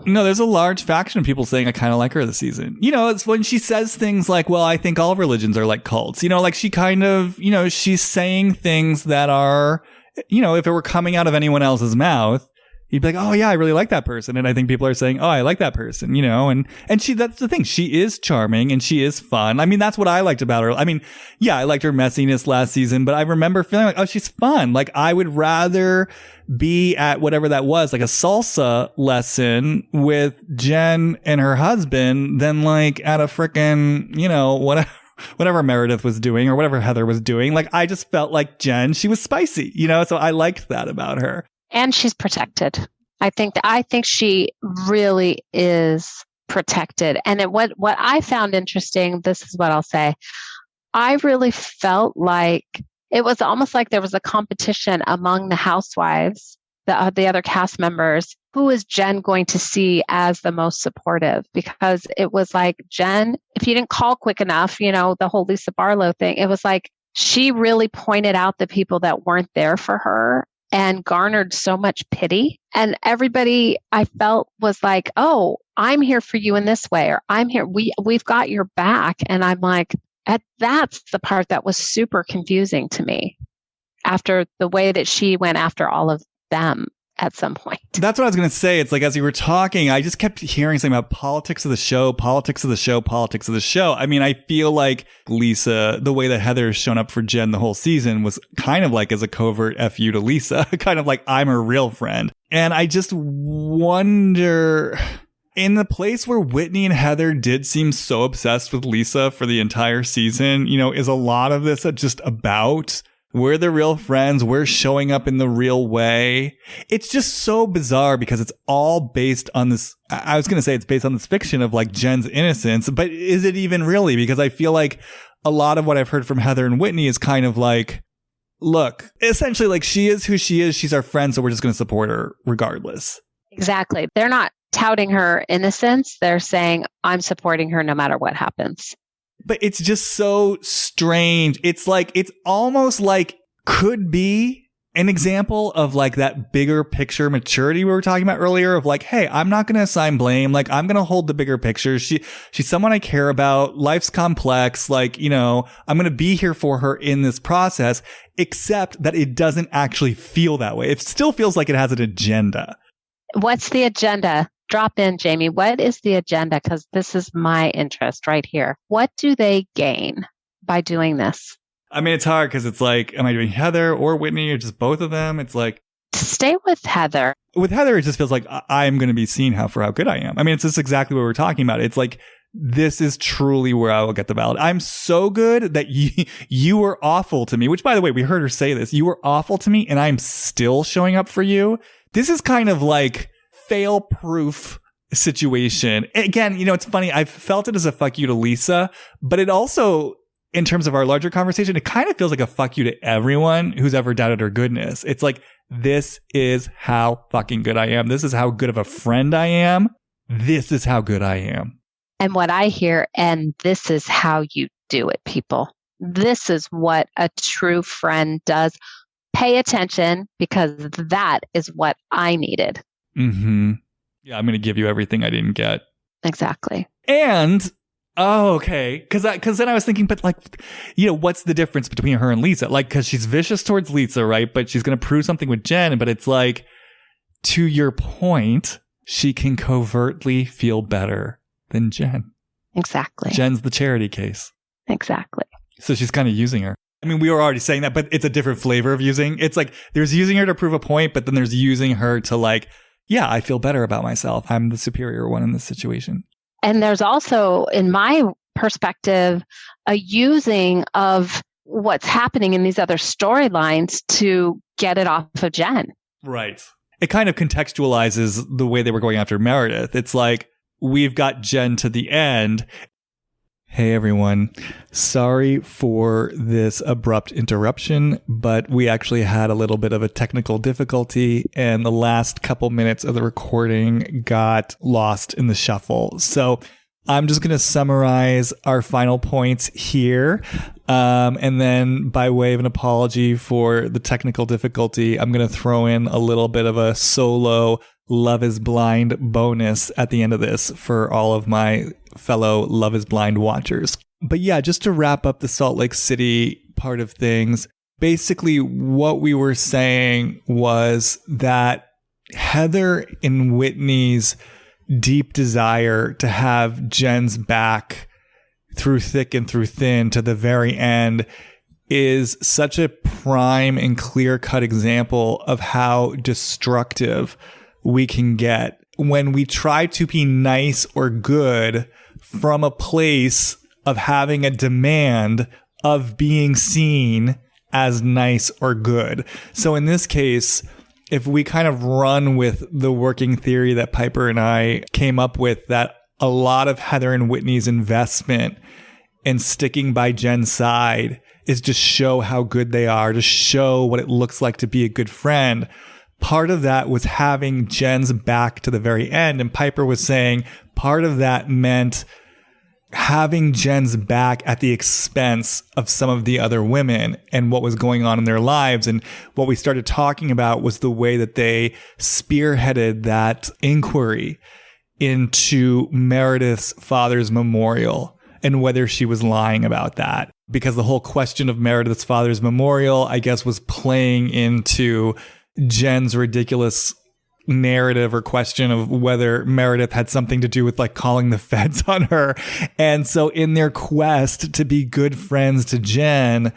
No, there's a large faction of people saying I kind of like her this season. It's when she says things like, well, I think all religions are like cults. Like she kind of, she's saying things that are, if it were coming out of anyone else's mouth, you'd be like, oh yeah, I really like that person. And I think people are saying, oh, I like that person, and that's the thing. She is charming and she is fun. I mean, that's what I liked about her. I mean, yeah, I liked her messiness last season, but I remember feeling like, oh, she's fun. Like I would rather be at whatever that was, like a salsa lesson with Jen and her husband than like at a frickin', whatever Meredith was doing or whatever Heather was doing. Like I just felt like Jen, she was spicy, so I liked that about her. And she's protected. I think she really is protected. And what I found interesting, this is what I'll say. I really felt like it was almost like there was a competition among the housewives, the other cast members. Who is Jen going to see as the most supportive? Because it was like Jen, if you didn't call quick enough, the whole Lisa Barlow thing, it was like she really pointed out the people that weren't there for her and garnered so much pity. And everybody I felt was like, oh, I'm here for you in this way, or I'm here. We've got your back. And I'm like, that's the part that was super confusing to me after the way that she went after all of them at some point. That's what I was going to say. It's like, as you were talking, I just kept hearing something about politics of the show, politics of the show, politics of the show. I mean, I feel like Lisa, the way that Heather has shown up for Jen the whole season was kind of like as a covert FU to Lisa, kind of like I'm her real friend. And I just wonder, in the place where Whitney and Heather did seem so obsessed with Lisa for the entire season, is a lot of this just about we're the real friends. We're showing up in the real way. It's just so bizarre because it's all based on this. I was going to say it's based on this fiction of like Jen's innocence, but is it even really? Because I feel like a lot of what I've heard from Heather and Whitney is kind of like, look, essentially like she is who she is. She's our friend. So we're just going to support her regardless. Exactly. They're not touting her innocence. They're saying, I'm supporting her no matter what happens. But it's just so strange. It's almost like could be an example of like that bigger picture maturity we were talking about earlier of like, hey, I'm not going to assign blame. Like, I'm going to hold the bigger picture. She's someone I care about. Life's complex. Like, I'm going to be here for her in this process, except that it doesn't actually feel that way. It still feels like it has an agenda. What's the agenda? Drop in, Jamie. What is the agenda? Because this is my interest right here. What do they gain by doing this? I mean, it's hard because it's like, am I doing Heather or Whitney or just both of them? It's like, stay with Heather. With Heather, it just feels like I'm going to be seen for how good I am. I mean, it's just exactly what we're talking about. It's like, this is truly where I will get the ballot. I'm so good that you were awful to me, which, by the way, we heard her say this. You were awful to me and I'm still showing up for you. This is kind of like fail-proof situation. Again, it's funny. I felt it as a fuck you to Lisa, but it also, in terms of our larger conversation, it kind of feels like a fuck you to everyone who's ever doubted her goodness. It's like, this is how fucking good I am. This is how good of a friend I am. This is how good I am. And what I hear, and this is how you do it, people. This is what a true friend does. Pay attention, because that is what I needed. Mm-hmm. Yeah, I'm going to give you everything I didn't get. Exactly. And oh, okay. Because then I was thinking, but like, what's the difference between her and Lisa? Like, because she's vicious towards Lisa, right? But she's going to prove something with Jen. But it's like, to your point, she can covertly feel better than Jen. Exactly. Jen's the charity case. Exactly. So she's kind of using her. I mean, we were already saying that, but it's a different flavor of using. It's like, there's using her to prove a point, but then there's using her to like, yeah, I feel better about myself. I'm the superior one in this situation. And there's also, in my perspective, a using of what's happening in these other storylines to get it off of Jen. Right. It kind of contextualizes the way they were going after Meredith. It's like, we've got Jen to the end. Hey, everyone. Sorry for this abrupt interruption, but we actually had a little bit of a technical difficulty, and the last couple minutes of the recording got lost in the shuffle. So I'm just going to summarize our final points here. And then by way of an apology for the technical difficulty, I'm going to throw in a little bit of a solo Love is Blind bonus at the end of this for all of my fellow Love is Blind watchers. But yeah, just to wrap up the Salt Lake City part of things, basically what we were saying was that Heather and Whitney's deep desire to have Jen's back through thick and through thin to the very end is such a prime and clear-cut example of how destructive we can get when we try to be nice or good from a place of having a demand of being seen as nice or good. So in this case, if we kind of run with the working theory that Piper and I came up with, that a lot of Heather and Whitney's investment in sticking by Jen's side is to show how good they are, to show what it looks like to be a good friend. Part of that was having Jen's back to the very end. And Piper was saying part of that meant having Jen's back at the expense of some of the other women and what was going on in their lives. And what we started talking about was the way that they spearheaded that inquiry into Meredith's father's memorial and whether she was lying about that. Because the whole question of Meredith's father's memorial, I guess, was playing into Jen's ridiculous narrative or question of whether Meredith had something to do with like calling the feds on her. And so in their quest to be good friends to Jen,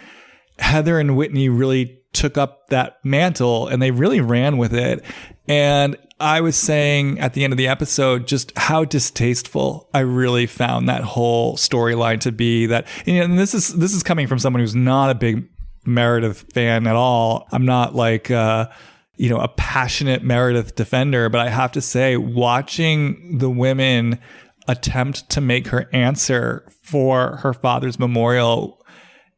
Heather and Whitney really took up that mantle and they really ran with it. And I was saying at the end of the episode just how distasteful I really found that whole storyline to be. That, and this is coming from someone who's not a big Meredith fan at all. I'm not like a passionate Meredith defender, but I have to say, watching the women attempt to make her answer for her father's memorial,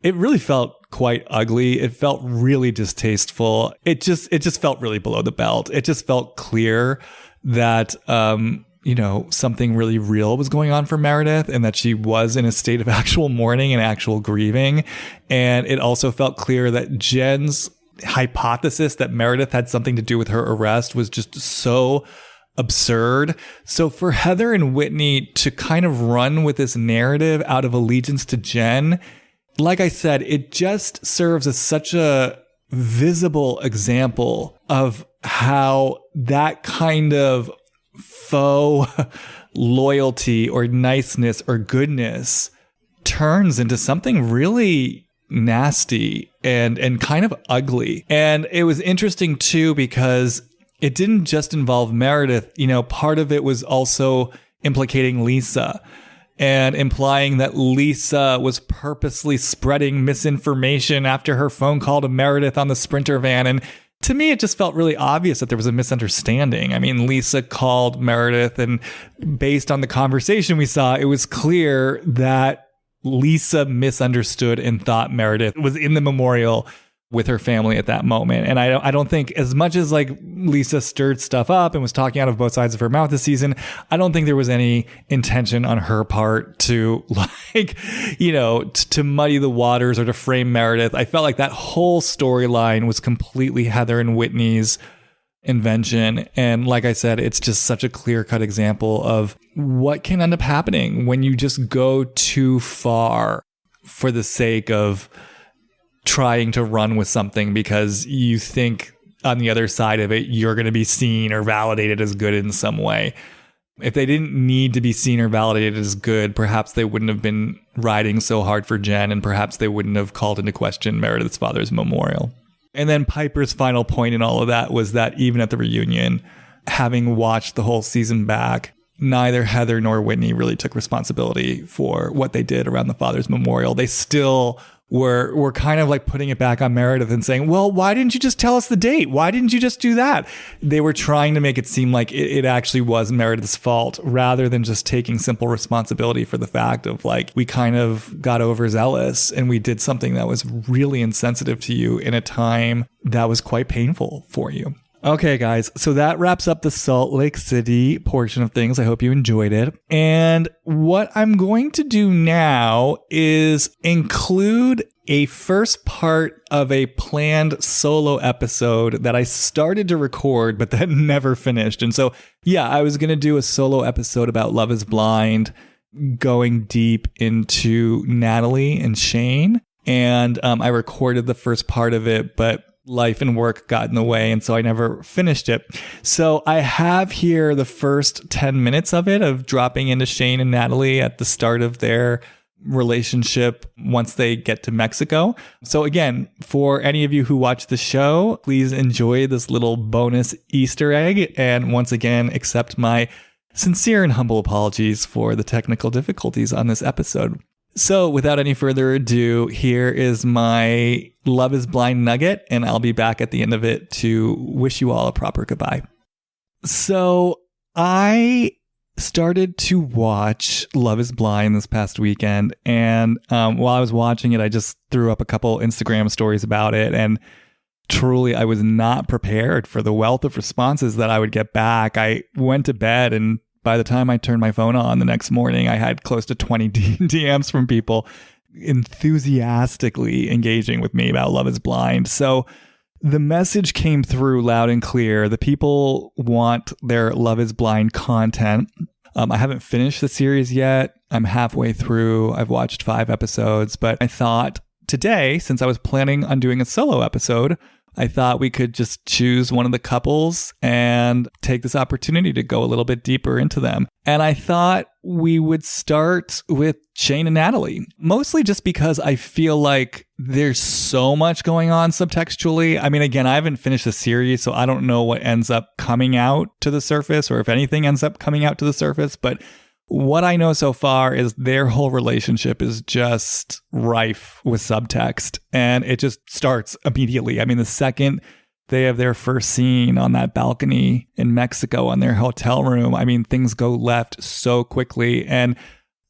it really felt quite ugly. It felt really distasteful. It just felt really below the belt. It just felt clear that something really real was going on for Meredith and that she was in a state of actual mourning and actual grieving. And it also felt clear that Jen's hypothesis that Meredith had something to do with her arrest was just so absurd. So for Heather and Whitney to kind of run with this narrative out of allegiance to Jen, like I said, it just serves as such a visible example of how that kind of faux loyalty or niceness or goodness turns into something really nasty and kind of ugly. And it was interesting too, because it didn't just involve Meredith. Part of it was also implicating Lisa and implying that Lisa was purposely spreading misinformation after her phone call to Meredith on the Sprinter van. And to me, it just felt really obvious that there was a misunderstanding. I mean, Lisa called Meredith, and based on the conversation we saw, it was clear that Lisa misunderstood and thought Meredith was in the memorial with her family at that moment. And I don't think, as much as like Lisa stirred stuff up and was talking out of both sides of her mouth this season, I don't think there was any intention on her part to to muddy the waters or to frame Meredith. I felt like that whole storyline was completely Heather and Whitney's invention. And like I said, it's just such a clear-cut example of what can end up happening when you just go too far for the sake of trying to run with something because you think on the other side of it, you're going to be seen or validated as good in some way. If they didn't need to be seen or validated as good, perhaps they wouldn't have been riding so hard for Jen, and perhaps they wouldn't have called into question Meredith's father's memorial. And then Piper's final point in all of that was that even at the reunion, having watched the whole season back, neither Heather nor Whitney really took responsibility for what they did around the father's memorial. They still were kind of like putting it back on Meredith and saying, well, why didn't you just tell us the date? Why didn't you just do that? They were trying to make it seem like it actually was Meredith's fault, rather than just taking simple responsibility for the fact of like, we kind of got overzealous and we did something that was really insensitive to you in a time that was quite painful for you. Okay, guys, so that wraps up the Salt Lake City portion of things. I hope you enjoyed it. And what I'm going to do now is include a first part of a planned solo episode that I started to record, but then never finished. And so, yeah, I was going to do a solo episode about Love is Blind, going deep into Natalie and Shayne. And I recorded the first part of it, but life and work got in the way, and so I never finished it. So I have here the first 10 minutes of it, of dropping into Shayne and Natalie at the start of their relationship once they get to Mexico. So again, for any of you who watch the show, please enjoy this little bonus Easter egg, and once again, accept my sincere and humble apologies for the technical difficulties on this episode. So without any further ado, here is my Love is Blind nugget, and I'll be back at the end of it to wish you all a proper goodbye. So I started to watch Love is Blind this past weekend, and while I was watching it, I just threw up a couple Instagram stories about it, and truly I was not prepared for the wealth of responses that I would get back. I went to bed, and by the time I turned my phone on the next morning, I had close to 20 DMs from people enthusiastically engaging with me about Love is Blind. So the message came through loud and clear. The people want their Love is Blind content. I haven't finished the series yet. I'm halfway through. I've watched 5 episodes, but I thought today, since I was planning on doing a solo episode, I thought we could just choose one of the couples and take this opportunity to go a little bit deeper into them. And I thought we would start with Shayne and Natalie, mostly just because I feel like there's so much going on subtextually. I mean, again, I haven't finished the series, so I don't know what ends up coming out to the surface, or if anything ends up coming out to the surface, but what I know so far is their whole relationship is just rife with subtext, and it just starts immediately. I mean, the second they have their first scene on that balcony in Mexico on their hotel room, I mean, things go left so quickly. And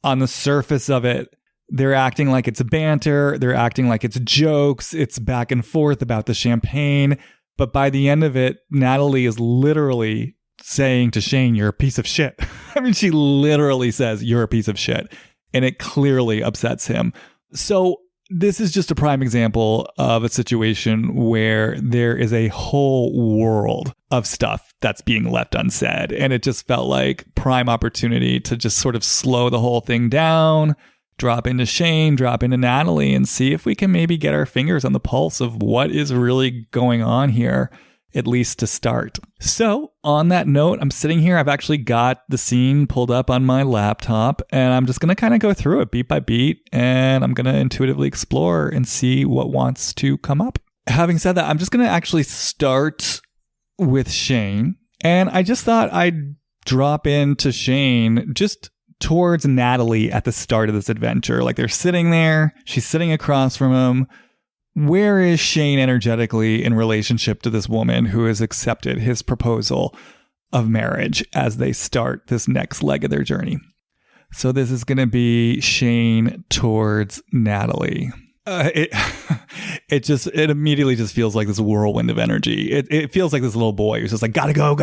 on the surface of it, they're acting like it's a banter. They're acting like it's jokes. It's back and forth about the champagne. But by the end of it, Natalie is literally saying to Shayne, you're a piece of shit. I mean, she literally says, you're a piece of shit. And it clearly upsets him. So this is just a prime example of a situation where there is a whole world of stuff that's being left unsaid. And it just felt like prime opportunity to just sort of slow the whole thing down, drop into Shayne, drop into Natalie, and see if we can maybe get our fingers on the pulse of what is really going on here, at least to start. So on that note, I'm sitting here. I've actually got the scene pulled up on my laptop, and I'm just going to kind of go through it beat by beat, and I'm going to intuitively explore and see what wants to come up. Having said that, I'm just going to actually start with Shayne, and I just thought I'd drop into Shayne just towards Natalie at the start of this adventure. Like, they're sitting there, she's sitting across from him. Where is Shayne energetically in relationship to this woman who has accepted his proposal of marriage as they start this next leg of their journey? So this is going to be Shayne towards Natalie. It immediately just feels like this whirlwind of energy. It feels like this little boy who's just like, gotta go.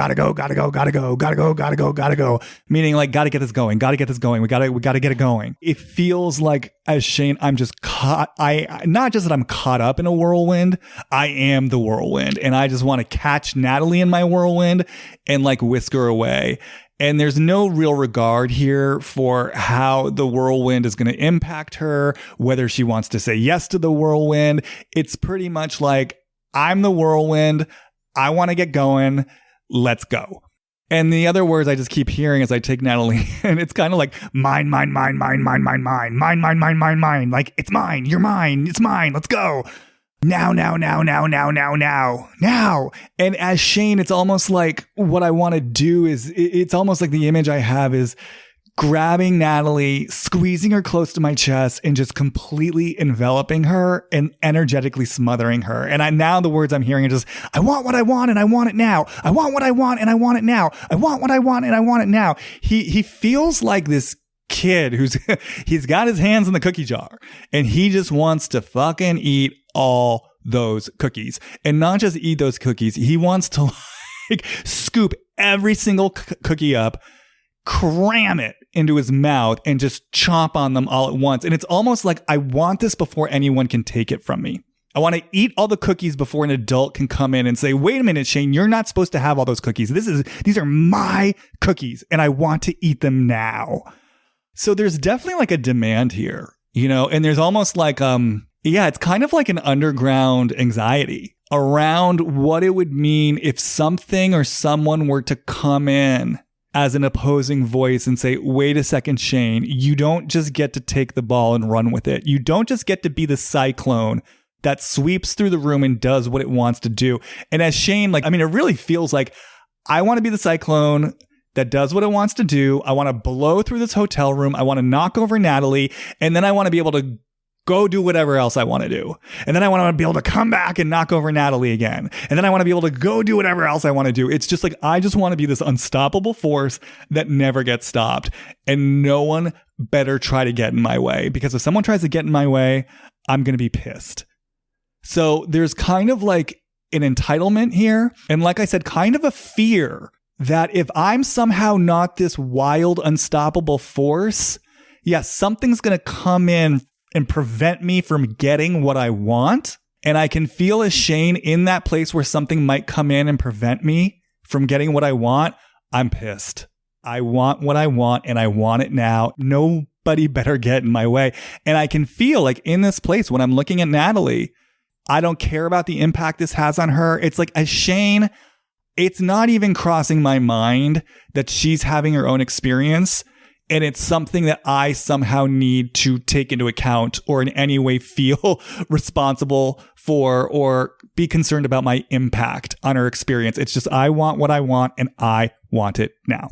Meaning like, gotta get this going. We gotta get it going. It feels like as Shayne, I'm just caught. Not just that I'm caught up in a whirlwind, I am the whirlwind. And I just want to catch Natalie in my whirlwind and like whisk her away. And there's no real regard here for how the whirlwind is going to impact her, whether she wants to say yes to the whirlwind. It's pretty much like, I'm the whirlwind. I want to get going. Let's go. And the other words I just keep hearing as I take Natalie, and it's kind of like, mine. Like, it's mine. You're mine. It's mine. Let's go. Now. And as Shayne, it's almost like what I want to do is, it's almost like the image I have is grabbing Natalie, squeezing her close to my chest, and just completely enveloping her and energetically smothering her. And now the words I'm hearing are just, I want what I want and I want it now. I want what I want and I want it now. I want what I want and I want it now. He feels like this kid he's got his hands in the cookie jar and he just wants to fucking eat all those cookies. And not just eat those cookies, he wants to like scoop every single cookie up, cram it into his mouth, and just chomp on them all at once. And it's almost like, I want this before anyone can take it from me. I want to eat all the cookies before an adult can come in and say, wait a minute, Shayne, you're not supposed to have all those cookies. These are my cookies and I want to eat them now. So there's definitely like a demand here, and there's almost like, it's kind of like an underground anxiety around what it would mean if something or someone were to come in as an opposing voice and say, wait a second, Shayne, you don't just get to take the ball and run with it. You don't just get to be the cyclone that sweeps through the room and does what it wants to do. And as Shayne, it really feels like, I want to be the cyclone that does what it wants to do. I want to blow through this hotel room. I want to knock over Natalie. And then I want to be able to go do whatever else I want to do. And then I want to be able to come back and knock over Natalie again. And then I want to be able to go do whatever else I want to do. It's just like, I just want to be this unstoppable force that never gets stopped. And no one better try to get in my way, because if someone tries to get in my way, I'm going to be pissed. So there's kind of like an entitlement here. And like I said, kind of a fear that if I'm somehow not this wild, unstoppable force, something's going to come in and prevent me from getting what I want. And I can feel as Shayne in that place where something might come in and prevent me from getting what I want. I'm pissed. I want what I want and I want it now. Nobody better get in my way. And I can feel like in this place when I'm looking at Natalie, I don't care about the impact this has on her. It's like, as Shayne, it's not even crossing my mind that she's having her own experience. And it's something that I somehow need to take into account or in any way feel responsible for or be concerned about my impact on her experience. It's just, I want what I want and I want it now.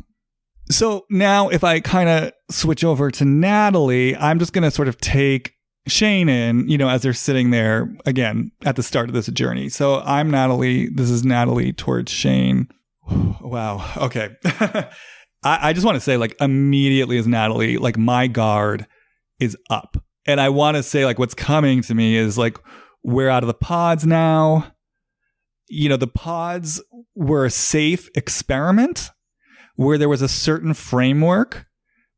So now if I kind of switch over to Natalie, I'm just going to sort of take Shayne in, as they're sitting there again at the start of this journey. So I'm Natalie. This is Natalie towards Shayne. Wow. Okay. I just want to say, immediately as Natalie, my guard is up. And I want to say, what's coming to me is, we're out of the pods now. the pods were a safe experiment where there was a certain framework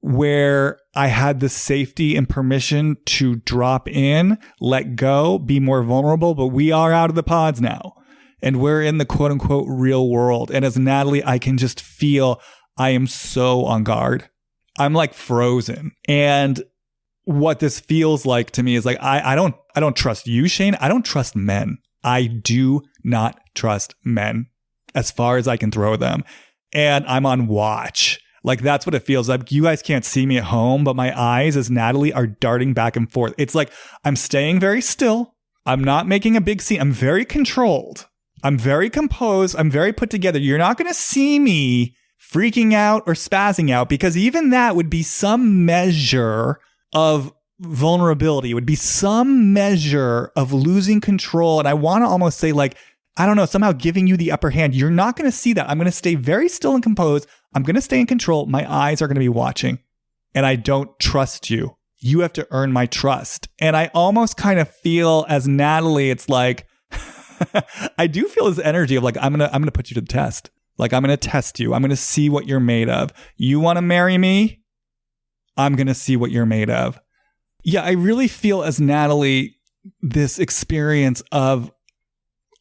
where I had the safety and permission to drop in, let go, be more vulnerable, but we are out of the pods now. And we're in the quote unquote real world. And as Natalie, I can just feel I am so on guard. I'm like frozen. And what this feels like to me is like, I don't trust you, Shayne. I don't trust men. I do not trust men as far as I can throw them. And I'm on watch. Like, that's what it feels like. You guys can't see me at home, but my eyes as Natalie are darting back and forth. It's like I'm staying very still. I'm not making a big scene. I'm very controlled. I'm very composed. I'm very put together. You're not going to see me freaking out or spazzing out, because even that would be some measure of vulnerability. It would be some measure of losing control. And I want to almost say, like, I don't know, somehow giving you the upper hand. You're not going to see that. I'm going to stay very still and composed. I'm going to stay in control. My eyes are going to be watching. And I don't trust you. You have to earn my trust. And I almost kind of feel as Natalie, it's like, I do feel this energy of like, I'm going to put you to the test. Like, I'm going to test you. I'm going to see what you're made of. You want to marry me? I'm going to see what you're made of. Yeah, I really feel as Natalie, this experience of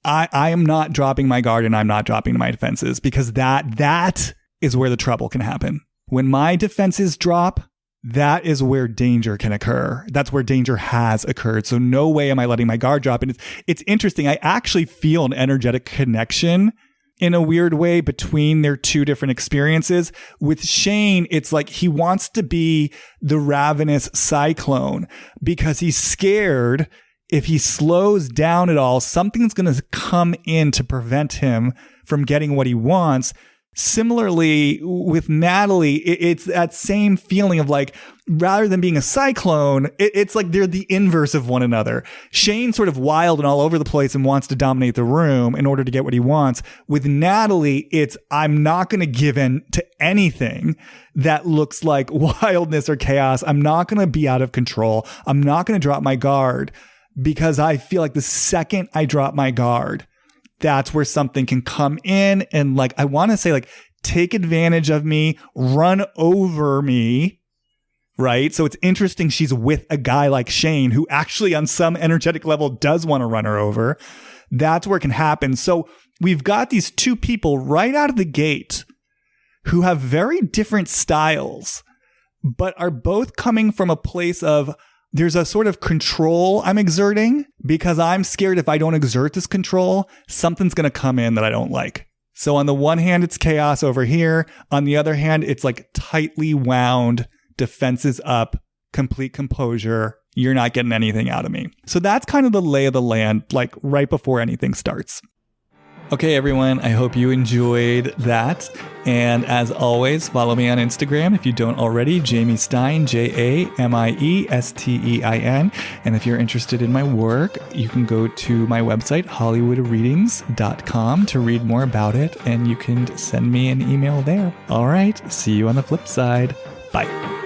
I am not dropping my guard and I'm not dropping my defenses, because that is where the trouble can happen. When my defenses drop, that is where danger can occur. That's where danger has occurred. So no way am I letting my guard drop. And it's interesting. I actually feel an energetic connection in a weird way between their two different experiences. With Shayne, it's like he wants to be the ravenous cyclone because he's scared if he slows down at all, something's going to come in to prevent him from getting what he wants. Similarly, with Natalie, it's that same feeling of like, rather than being a cyclone, it's like they're the inverse of one another. Shayne's sort of wild and all over the place and wants to dominate the room in order to get what he wants. With Natalie, it's, I'm not going to give in to anything that looks like wildness or chaos. I'm not going to be out of control. I'm not going to drop my guard, because I feel like the second I drop my guard, that's where something can come in and, like, I want to say, like, take advantage of me, run over me, right? So it's interesting she's with a guy like Shayne who actually on some energetic level does want to run her over. That's where it can happen. So we've got these two people right out of the gate who have very different styles, but are both coming from a place of, there's a sort of control I'm exerting because I'm scared if I don't exert this control, something's going to come in that I don't like. So on the one hand, it's chaos over here. On the other hand, it's like tightly wound, defenses up, complete composure. You're not getting anything out of me. So that's kind of the lay of the land, like right before anything starts. Okay, everyone, I hope you enjoyed that. And as always, follow me on Instagram if you don't already, Jamie Stein, JAMIESTEIN. And if you're interested in my work, you can go to my website, hollywoodreadings.com, to read more about it. And you can send me an email there. All right, see you on the flip side. Bye.